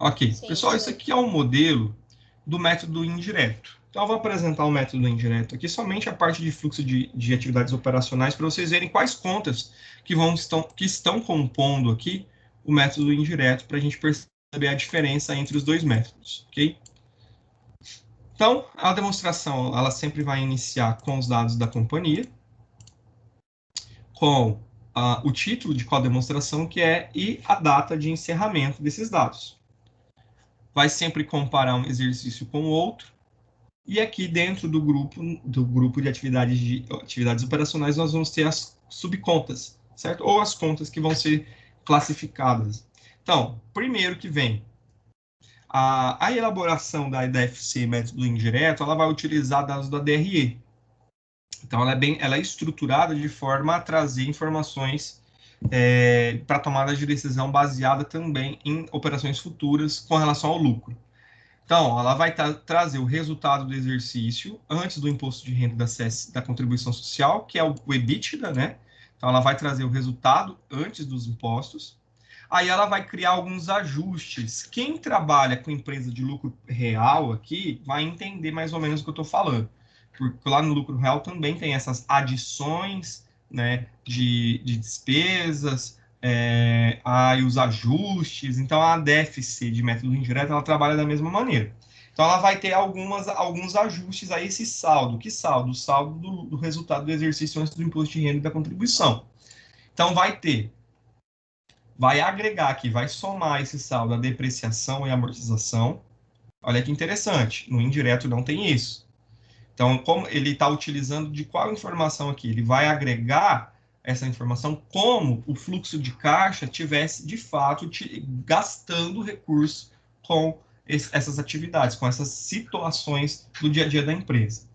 Ok. Sim, Pessoal, esse aqui é um modelo do método indireto. Então, eu vou apresentar o método indireto aqui, somente a parte de fluxo de atividades operacionais, para vocês verem quais contas que estão compondo aqui o método indireto, para a gente perceber a diferença entre os dois métodos, ok? Então, a demonstração, ela sempre vai iniciar com os dados da companhia, com o título de qual demonstração que é e a data de encerramento desses dados. Vai sempre comparar um exercício com o outro, e aqui dentro do grupo de atividades operacionais, nós vamos ter as subcontas, certo? Ou as contas que vão ser classificadas. Então, primeiro que vem a elaboração da DFC método indireto, ela vai utilizar dados da DRE. Então, ela é estruturada de forma a trazer informações para tomada de decisão baseada também em operações futuras com relação ao lucro. Então, ela vai trazer o resultado do exercício antes do imposto de renda da contribuição social, que é o EBITDA, né? Então, ela vai trazer o resultado antes dos impostos. Aí ela vai criar alguns ajustes. Quem trabalha com empresa de lucro real aqui vai entender mais ou menos o que eu estou falando. Porque lá no lucro real também tem essas adições, né, de despesas, e os ajustes. Então, a DFC de método indireto, ela trabalha da mesma maneira. Então, ela vai ter alguns ajustes a esse saldo. Que saldo? O saldo do resultado do exercício antes do imposto de renda e da contribuição. Então, vai agregar aqui, vai somar esse saldo a depreciação e amortização. Olha que interessante, no indireto não tem isso. Então, como ele está utilizando de qual informação aqui? Ele vai agregar essa informação como o fluxo de caixa tivesse, de fato, gastando recurso com essas atividades, com essas situações do dia a dia da empresa.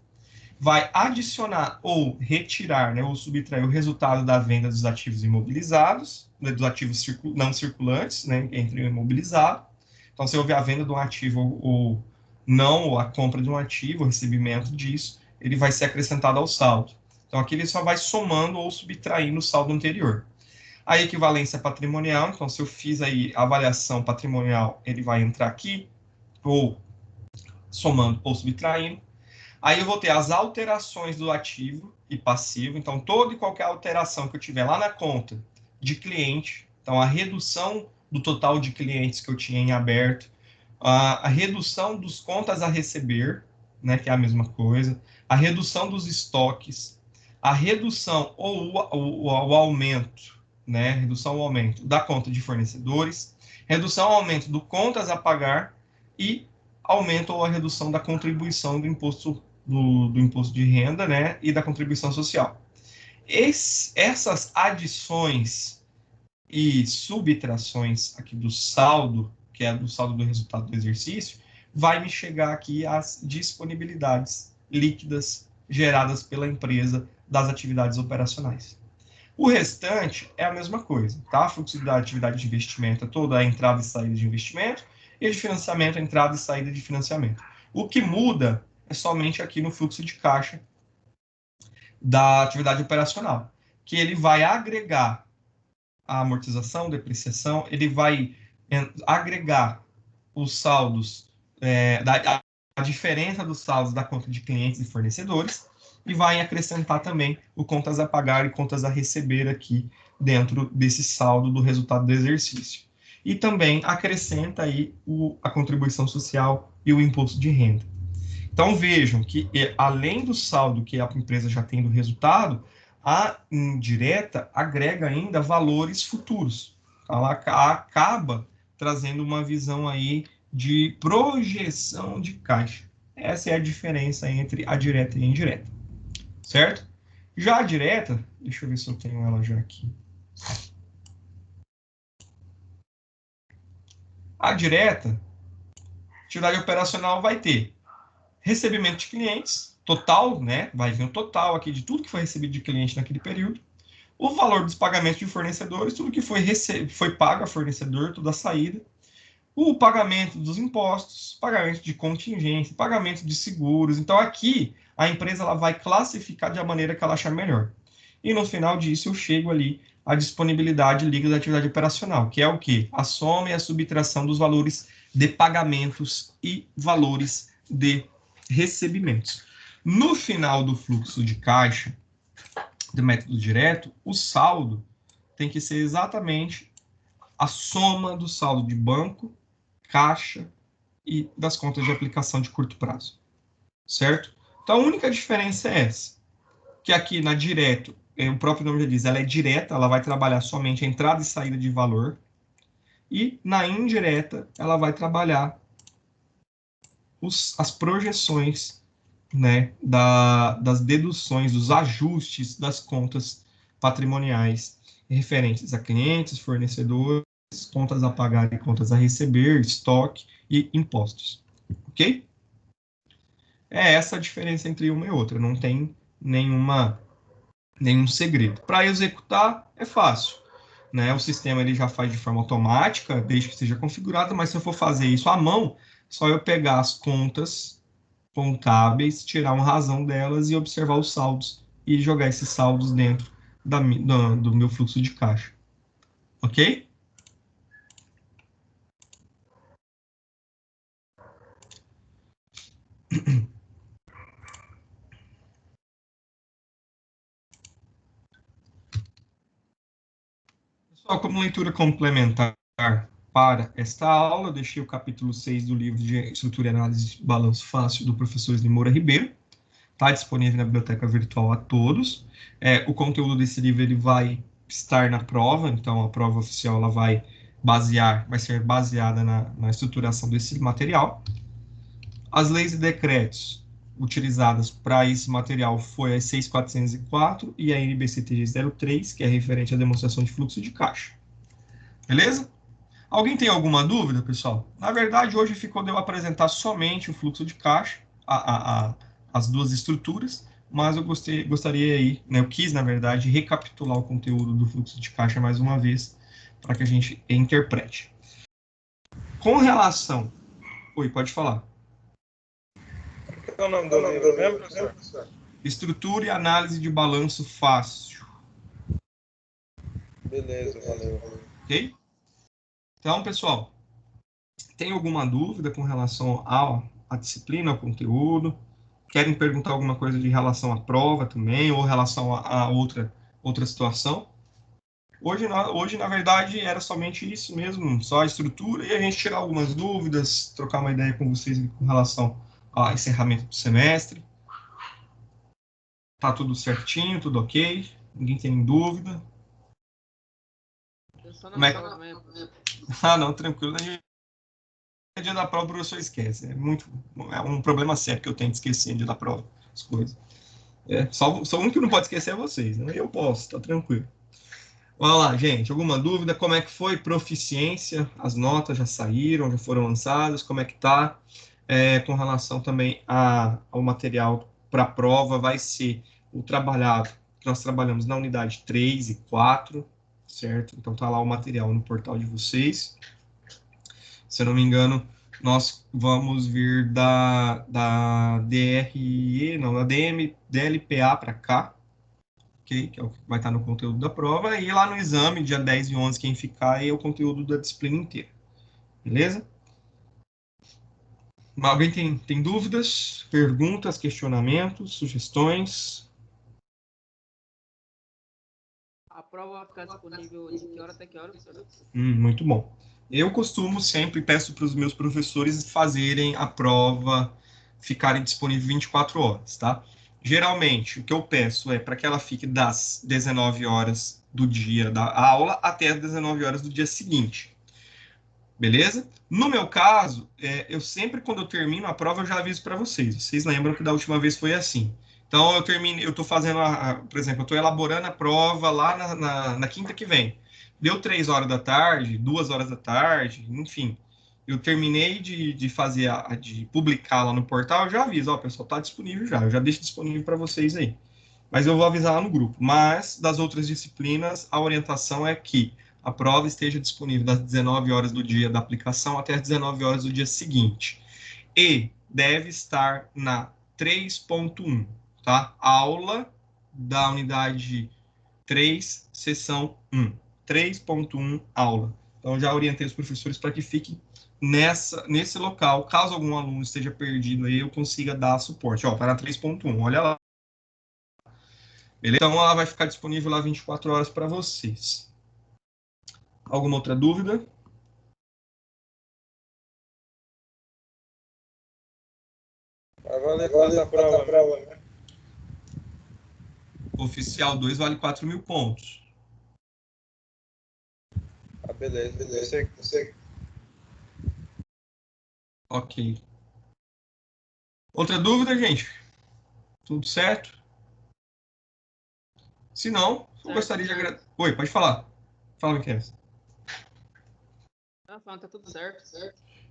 Vai adicionar ou retirar, né, ou subtrair o resultado da venda dos ativos imobilizados, né, dos ativos não circulantes, né, entre o imobilizado. Então, se houver a venda de um ativo ou não, ou a compra de um ativo, o recebimento disso, ele vai ser acrescentado ao saldo. Então, aqui ele só vai somando ou subtraindo o saldo anterior. A equivalência patrimonial, então, se eu fiz aí a avaliação patrimonial, ele vai entrar aqui, ou somando ou subtraindo. Aí eu vou ter as alterações do ativo e passivo. Então, toda e qualquer alteração que eu tiver lá na conta de cliente, então a redução do total de clientes que eu tinha em aberto, a redução dos contas a receber, né, que é a mesma coisa, a redução dos estoques, a redução ou o aumento, né, redução ou aumento da conta de fornecedores, redução ou aumento do contas a pagar e aumento ou a redução da contribuição do imposto de renda, né, e da contribuição social. Essas adições e subtrações aqui do saldo, que é do saldo do resultado do exercício, vai me chegar aqui às disponibilidades líquidas geradas pela empresa das atividades operacionais. O restante é a mesma coisa, tá? Fluxo da atividade de investimento é toda a entrada e saída de investimento, e de financiamento, a entrada e saída de financiamento. O que muda é somente aqui no fluxo de caixa da atividade operacional, que ele vai agregar a amortização, depreciação, ele vai agregar os saldos, a diferença dos saldos da conta de clientes e fornecedores, e vai acrescentar também o contas a pagar e contas a receber aqui dentro desse saldo do resultado do exercício. E também acrescenta aí a contribuição social e o imposto de renda. Então vejam que, além do saldo que a empresa já tem do resultado, a indireta agrega ainda valores futuros. Ela acaba trazendo uma visão aí de projeção de caixa. Essa é a diferença entre a direta e a indireta, certo? Já a direta, deixa eu ver se eu tenho ela já aqui. A direta, atividade operacional vai ter recebimento de clientes, total, né? Vai vir o total aqui de tudo que foi recebido de cliente naquele período. o valor dos pagamentos de fornecedores, tudo que foi pago a fornecedor, toda a saída, o pagamento dos impostos, pagamento de contingência, pagamento de seguros. Então, aqui, a empresa ela vai classificar de a maneira que ela achar melhor. E no final disso, eu chego ali à disponibilidade líquida da atividade operacional, que é o quê? A soma e a subtração dos valores de pagamentos e valores de recebimentos. No final do fluxo de caixa, do método direto, o saldo tem que ser exatamente a soma do saldo de banco, caixa e das contas de aplicação de curto prazo, certo? Então, a única diferença é essa, que aqui na direto, o próprio nome já diz, ela é direta, ela vai trabalhar somente a entrada e saída de valor, e na indireta, ela vai trabalhar as projeções, né, das deduções, dos ajustes das contas patrimoniais referentes a clientes, fornecedores, contas a pagar e contas a receber, estoque e impostos. Ok? É essa a diferença entre uma e outra, não tem nenhum segredo. Para executar, é fácil. Né? O sistema ele já faz de forma automática, desde que seja configurado, mas se eu for fazer isso à mão, só eu pegar as contas contábeis, tirar uma razão delas e observar os saldos e jogar esses saldos dentro do meu fluxo de caixa. Ok? Pessoal, como leitura complementar para esta aula, eu deixei o capítulo 6 do livro de Estrutura e Análise de Balanço Fácil do professor Osni Moura Ribeiro. Está disponível na biblioteca virtual a todos. O conteúdo desse livro ele vai estar na prova, então a prova oficial ela vai ser baseada na estruturação desse material. As leis e decretos utilizadas para esse material foi a 6.404 e a NBCTG 03, que é referente à demonstração de fluxo de caixa. Beleza? Alguém tem alguma dúvida, pessoal? Na verdade, hoje ficou de eu apresentar somente o fluxo de caixa, as duas estruturas, mas eu gostaria aí, né, eu quis, na verdade, recapitular o conteúdo do fluxo de caixa mais uma vez, para que a gente interprete. Com relação... Oi, pode falar. Qual é o nome do livro mesmo, professor? Estrutura e Análise de Balanço Fácil. Beleza, valeu. Ok? Então, pessoal, tem alguma dúvida com relação à disciplina, ao conteúdo? Querem perguntar alguma coisa de relação à prova também, ou relação a outra situação? Hoje, na verdade, era somente isso mesmo, só a estrutura, e a gente tirar algumas dúvidas, trocar uma ideia com vocês com relação ao encerramento do semestre. Tá tudo certinho, tudo ok? Ninguém tem dúvida? Como é que... Ah, não, tranquilo. No dia da prova o professor esquece. É um problema sério que eu tenho de esquecer no dia da prova as coisas. Só um que não pode esquecer é vocês, né? Eu posso, tá tranquilo. Vamos lá, gente. Alguma dúvida? Como é que foi? Proficiência? As notas já saíram, já foram lançadas? Como é que tá? Com relação também ao material para a prova, vai ser o trabalhado que nós trabalhamos na unidade 3 e 4, certo? Então tá lá o material no portal de vocês. Se eu não me engano, nós vamos vir da DRE, não, da DLPA para cá, okay? Que é o que vai estar no conteúdo da prova, e lá no exame, dia 10 e 11, quem ficar é o conteúdo da disciplina inteira, beleza? Alguém tem dúvidas, perguntas, questionamentos, sugestões? A prova vai ficar disponível de que hora até que hora, professor? Muito bom. Eu costumo sempre, peço para os meus professores fazerem a prova, ficarem disponível 24 horas, tá? Geralmente, o que eu peço é para que ela fique das 19 horas do dia da aula até as 19 horas do dia seguinte. Beleza? No meu caso, eu sempre, quando eu termino a prova, eu já aviso para vocês. Vocês lembram que da última vez foi assim. Então, eu estou fazendo, por exemplo, eu estou elaborando a prova lá na quinta que vem. Deu 3 horas da tarde, 2 horas da tarde, enfim. Eu terminei de fazer, de publicar lá no portal, eu já aviso, ó, pessoal, está disponível já. Eu já deixo disponível para vocês aí. Mas eu vou avisar lá no grupo. Mas, das outras disciplinas, a orientação é que a prova esteja disponível das 19 horas do dia da aplicação até as 19 horas do dia seguinte. E deve estar na 3.1, tá? Aula da unidade 3, seção 1. 3.1 aula. Então, já orientei os professores para que fiquem nesse local. Caso algum aluno esteja perdido aí, eu consiga dar suporte. Ó, tá na 3.1, olha lá. Beleza? Então, ela vai ficar disponível lá 24 horas para vocês. Alguma outra dúvida? Vai valer quanto a prova, né? Oficial 2 vale 4.000 pontos. Ah, beleza. Você... Ok. Outra dúvida, gente? Tudo certo? Se não, eu gostaria de agradecer. Oi, pode falar. Fala, Miquel. Tá tudo certo.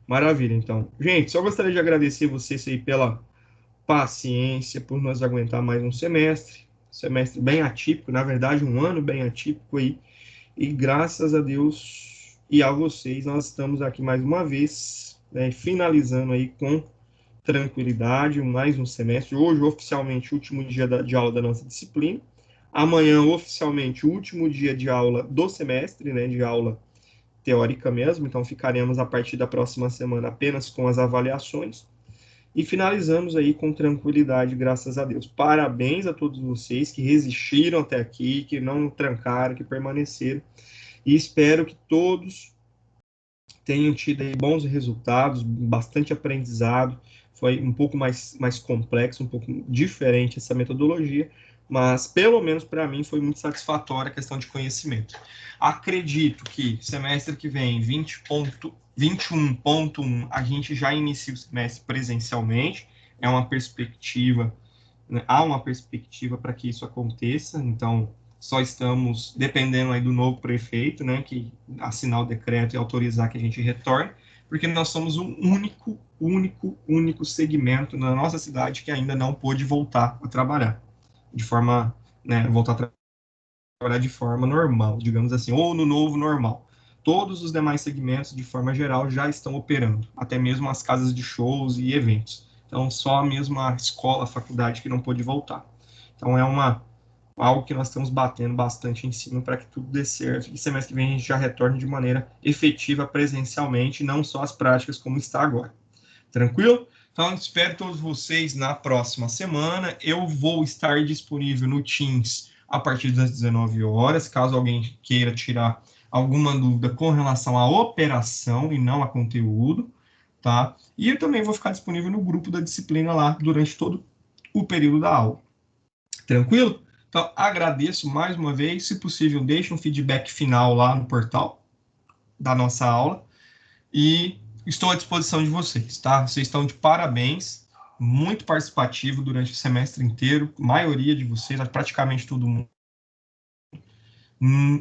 Maravilha, então. Gente, só gostaria de agradecer vocês aí pela paciência, por nos aguentar mais um semestre. Semestre bem atípico, na verdade, um ano bem atípico aí. E graças a Deus e a vocês, nós estamos aqui mais uma vez, né, finalizando aí com tranquilidade, mais um semestre. Hoje, oficialmente, o último dia de aula da nossa disciplina. Amanhã, oficialmente, o último dia de aula do semestre, né, de aula teórica mesmo. Então, ficaremos a partir da próxima semana apenas com as avaliações. E finalizamos aí com tranquilidade, graças a Deus. Parabéns a todos vocês que resistiram até aqui, que não trancaram, que permaneceram. E espero que todos tenham tido aí bons resultados, bastante aprendizado. Foi um pouco mais complexo, um pouco diferente essa metodologia, mas pelo menos para mim foi muito satisfatória a questão de conhecimento. Acredito que semestre que vem, 21.1, a gente já inicia o semestre presencialmente. É uma perspectiva, né? Há uma perspectiva para que isso aconteça, então só estamos dependendo aí do novo prefeito, né, que assinar o decreto e autorizar que a gente retorne, porque nós somos o único segmento na nossa cidade que ainda não pôde voltar a trabalhar de forma, né, voltar a trabalhar de forma normal, digamos assim, ou no novo normal. Todos os demais segmentos, de forma geral, já estão operando, até mesmo as casas de shows e eventos. Então, só mesmo a escola, a faculdade que não pôde voltar. Então, é algo que nós estamos batendo bastante em cima para que tudo dê certo. E semestre que vem a gente já retorne de maneira efetiva presencialmente, não só as práticas como está agora. Tranquilo? Então, espero todos vocês na próxima semana. Eu vou estar disponível no Teams a partir das 19 horas, caso alguém queira tirar alguma dúvida com relação à operação e não a conteúdo, tá? E eu também vou ficar disponível no grupo da disciplina lá durante todo o período da aula. Tranquilo? Então, agradeço mais uma vez. Se possível, deixe um feedback final lá no portal da nossa aula. E estou à disposição de vocês, tá? Vocês estão de parabéns. Muito participativo durante o semestre inteiro. A maioria de vocês, praticamente todo mundo.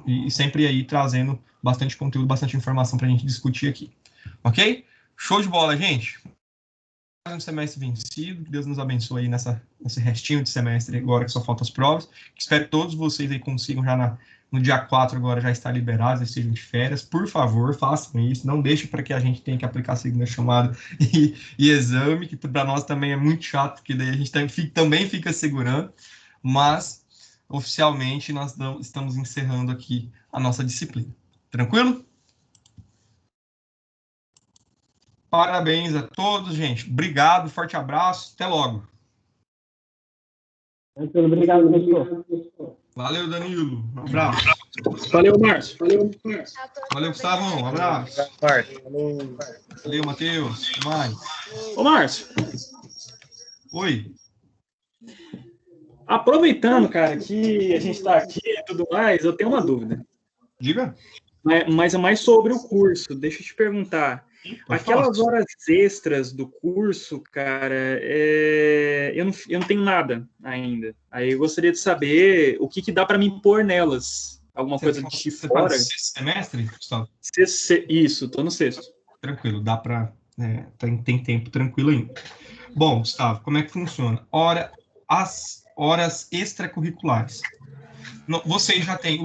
E sempre aí trazendo bastante conteúdo, bastante informação para a gente discutir aqui. Ok? Show de bola, gente! Um semestre vencido, que Deus nos abençoe aí nesse restinho de semestre agora que só faltam as provas. Espero que todos vocês aí consigam já no dia 4 agora já estar liberados, estejam de férias. Por favor, façam isso, não deixem para que a gente tenha que aplicar a segunda chamada e exame, que para nós também é muito chato, porque daí a gente também fica segurando, mas oficialmente nós estamos encerrando aqui a nossa disciplina. Tranquilo? Parabéns a todos, gente. Obrigado, forte abraço, até logo. Obrigado, professor. Valeu, Danilo. Um abraço. Valeu, Márcio. Valeu, Gustavo. Um abraço. Valeu, Matheus. Até mais. Ô, Márcio. Oi. Aproveitando, cara, que a gente está aqui e tudo mais, eu tenho uma dúvida. Diga. Mas é mais sobre o curso. Deixa eu te perguntar. Aquelas horas extras do curso, cara, eu não tenho nada ainda. Aí eu gostaria de saber o que dá para me pôr nelas. Alguma coisa de fora. Você sexto semestre, Gustavo? Isso, tô no sexto. Tranquilo, dá para... tem tempo tranquilo ainda. Bom, Gustavo, como é que funciona? horas extracurriculares. Vocês já têm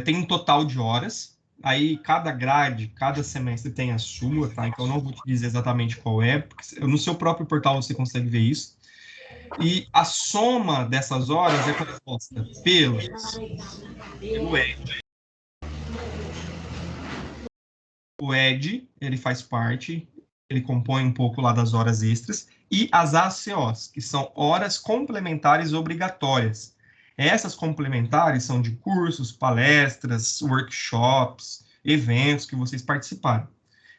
tem um total de horas, aí cada grade, cada semestre tem a sua, tá? Então, eu não vou te dizer exatamente qual é, porque no seu próprio portal você consegue ver isso. E a soma dessas horas é composta pelo ED. O ED, ele faz parte, ele compõe um pouco lá das horas extras, e as ACOs, que são horas complementares obrigatórias. Essas complementares são de cursos, palestras, workshops, eventos que vocês participaram.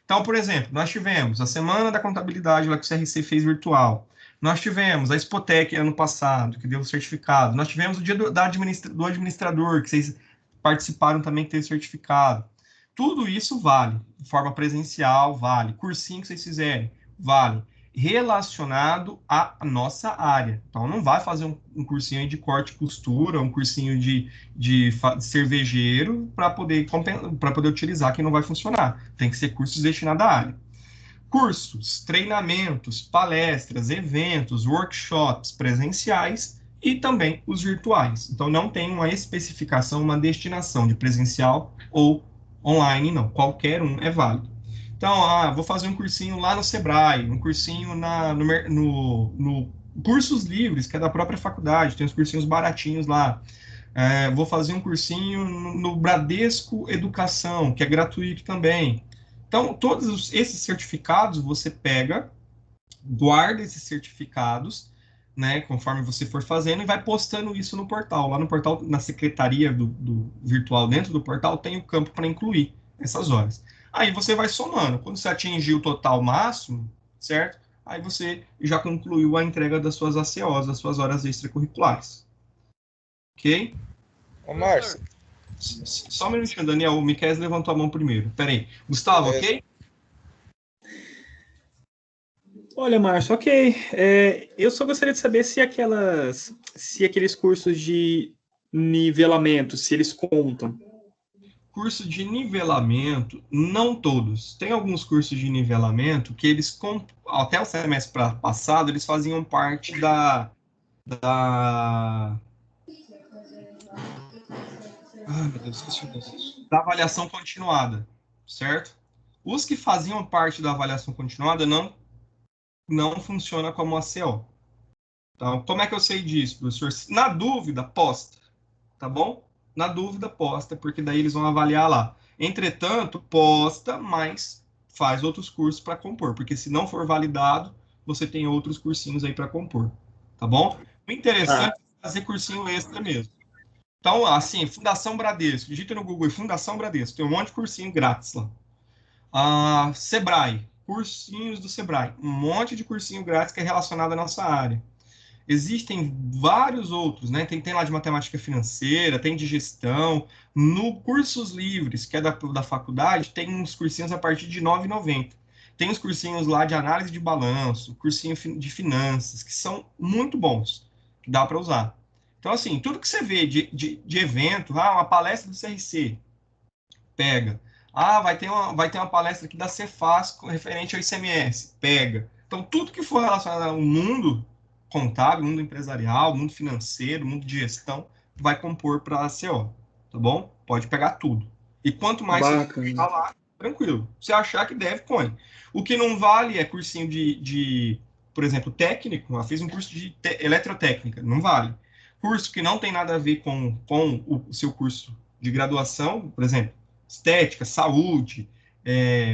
Então, por exemplo, nós tivemos a Semana da Contabilidade lá que o CRC fez virtual. Nós tivemos a Expotec ano passado, que deu o certificado. Nós tivemos o dia do administrador, que vocês participaram também, que teve certificado. Tudo isso vale. De forma presencial, vale. Cursinho que vocês fizerem, vale. Relacionado à nossa área. Então, não vai fazer um cursinho de corte e costura, um cursinho de cervejeiro para poder utilizar, que não vai funcionar. Tem que ser cursos destinados à área. Cursos, treinamentos, palestras, eventos, workshops presenciais e também os virtuais. Então, não tem uma especificação, uma destinação de presencial ou online, não. Qualquer um é válido. Então, vou fazer um cursinho lá no Sebrae, um cursinho no Cursos Livres, que é da própria faculdade, tem uns cursinhos baratinhos lá. Vou fazer um cursinho no Bradesco Educação, que é gratuito também. Então, todos esses certificados você pega, guarda esses certificados, né, conforme você for fazendo, e vai postando isso no portal. Lá no portal, na secretaria do virtual, dentro do portal, tem o campo para incluir essas horas. Aí você vai somando. Quando você atingir o total máximo, certo? Aí você já concluiu a entrega das suas ACOs, das suas horas extracurriculares. Ok? Ô, Márcio. Só um minutinho, Daniel. O Miquel levantou a mão primeiro. Peraí. Gustavo, ok? Olha, Márcio, ok. Eu só gostaria de saber se aqueles cursos de nivelamento, se eles contam. Curso de nivelamento, não todos. Tem alguns cursos de nivelamento que eles, até o semestre passado, eles faziam parte da meu Deus, esqueci o nome. Da avaliação continuada, certo? Os que faziam parte da avaliação continuada não funciona como ACO. Então, como é que eu sei disso, professor? Na dúvida, posta, tá bom? Na dúvida, posta, porque daí eles vão avaliar lá. Entretanto, posta, mas faz outros cursos para compor, porque se não for validado, você tem outros cursinhos aí para compor, tá bom? O interessante é fazer cursinho extra mesmo. Então, assim, Fundação Bradesco, digita no Google Fundação Bradesco, tem um monte de cursinho grátis lá. Sebrae, cursinhos do Sebrae, um monte de cursinho grátis que é relacionado à nossa área. Existem vários outros, né? Tem lá de matemática financeira, tem de gestão. No Cursos Livres, que é da faculdade, tem uns cursinhos a partir de R$ 9,90. Tem os cursinhos lá de análise de balanço, cursinho de finanças, que são muito bons, que dá para usar. Então, assim, tudo que você vê de evento, uma palestra do CRC, pega. Vai ter uma palestra aqui da Cefaz referente ao ICMS, pega. Então, tudo que for relacionado ao mundo contábil, mundo empresarial, mundo financeiro, mundo de gestão, vai compor para a ACO, tá bom? Pode pegar tudo. E quanto mais você falar, tranquilo. Se achar que deve, põe. O que não vale é cursinho por exemplo, técnico. Eu fiz um curso de eletrotécnica, não vale. Curso que não tem nada a ver com o seu curso de graduação, por exemplo, estética, saúde,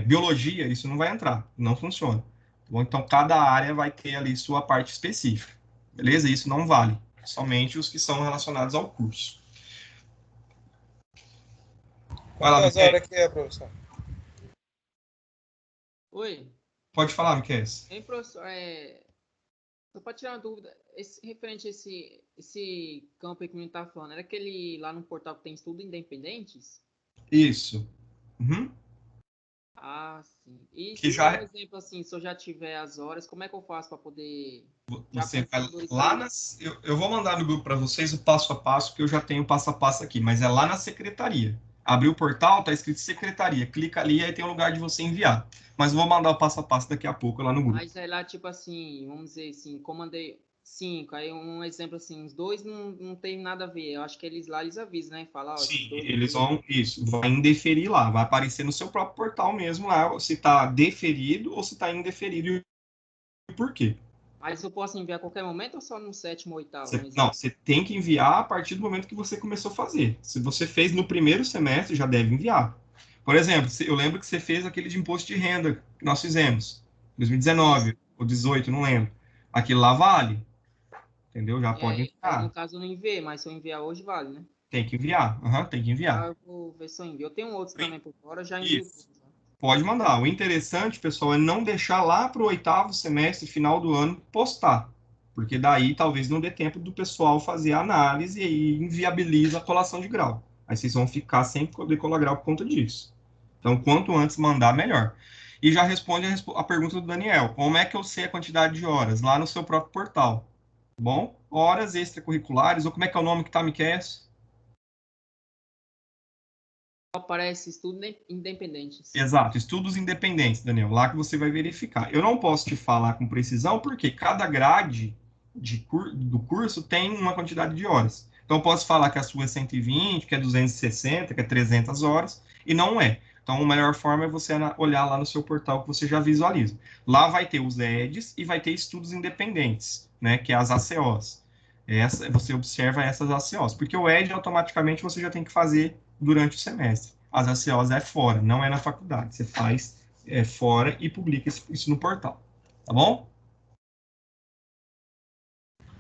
biologia, isso não vai entrar, não funciona. Bom, então, cada área vai ter ali sua parte específica. Beleza? Isso não vale. Somente os que são relacionados ao curso. Quantas horas que é, professor? Oi. Pode falar, Miquel. Hein, professor? Só para tirar uma dúvida, referente a esse campo aí que a gente estava falando, era aquele lá no portal que tem estudo independentes? Isso. Uhum. Sim. E que se, por exemplo, assim, se eu já tiver as horas, como é que eu faço para poder... Você vai lá eu vou mandar no grupo para vocês o passo a passo, que eu já tenho o passo a passo aqui, mas é lá na secretaria. Abriu o portal, tá escrito secretaria. Clica ali, aí tem um lugar de você enviar. Mas eu vou mandar o passo a passo daqui a pouco lá no grupo. Mas é lá, tipo assim, vamos dizer assim, 5. Aí um exemplo assim, os dois não tem nada a ver. Eu acho que eles lá eles avisam, né? Falar, Sim, eles vão, vai indeferir lá, vai aparecer no seu próprio portal mesmo lá, se está deferido ou se está indeferido e por quê. Mas eu posso enviar a qualquer momento ou só no 7º ou 8º? Não, você tem que enviar a partir do momento que você começou a fazer. Se você fez no primeiro semestre, já deve enviar. Por exemplo, eu lembro que você fez aquele de imposto de renda que nós fizemos, 2019 ou 18, não lembro. Aquilo lá vale, entendeu? Já pode Aí, enviar. no caso, eu não enviei, mas se eu enviar hoje, vale, né? Tem que enviar, tem que enviar. Ah, eu vou ver se eu envio. Eu tenho outros também por fora, já Isso. envio. Pode mandar. O interessante, pessoal, é não deixar lá para o 8º semestre, final do ano, postar. Porque daí talvez não dê tempo do pessoal fazer a análise e inviabiliza a colação de grau. Aí vocês vão ficar sem poder colar grau por conta disso. Então, quanto antes mandar, melhor. E já responde a pergunta do Daniel. Como é que eu sei a quantidade de horas? Lá no seu próprio portal. Bom? Horas extracurriculares, ou como é que é o nome que tá, Miquel? Aparece estudo independentes. Exato, estudos independentes, Daniel, lá que você vai verificar. Eu não posso te falar com precisão, porque cada grade do curso tem uma quantidade de horas. Então, eu posso falar que a sua é 120, que é 260, que é 300 horas, e não é. Então, a melhor forma é você olhar lá no seu portal que você já visualiza. Lá vai ter os EDs e vai ter estudos independentes, né, que é as ACOs. Você observa essas ACOs, porque o ED automaticamente você já tem que fazer durante o semestre. As ACOs é fora, não é na faculdade. Você faz fora e publica isso no portal. Tá bom?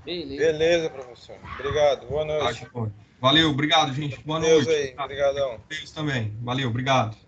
Beleza, professor. Obrigado. Boa noite. Valeu, obrigado, gente. Boa Deus noite. aí. Obrigadão. Deus também. Valeu, obrigado.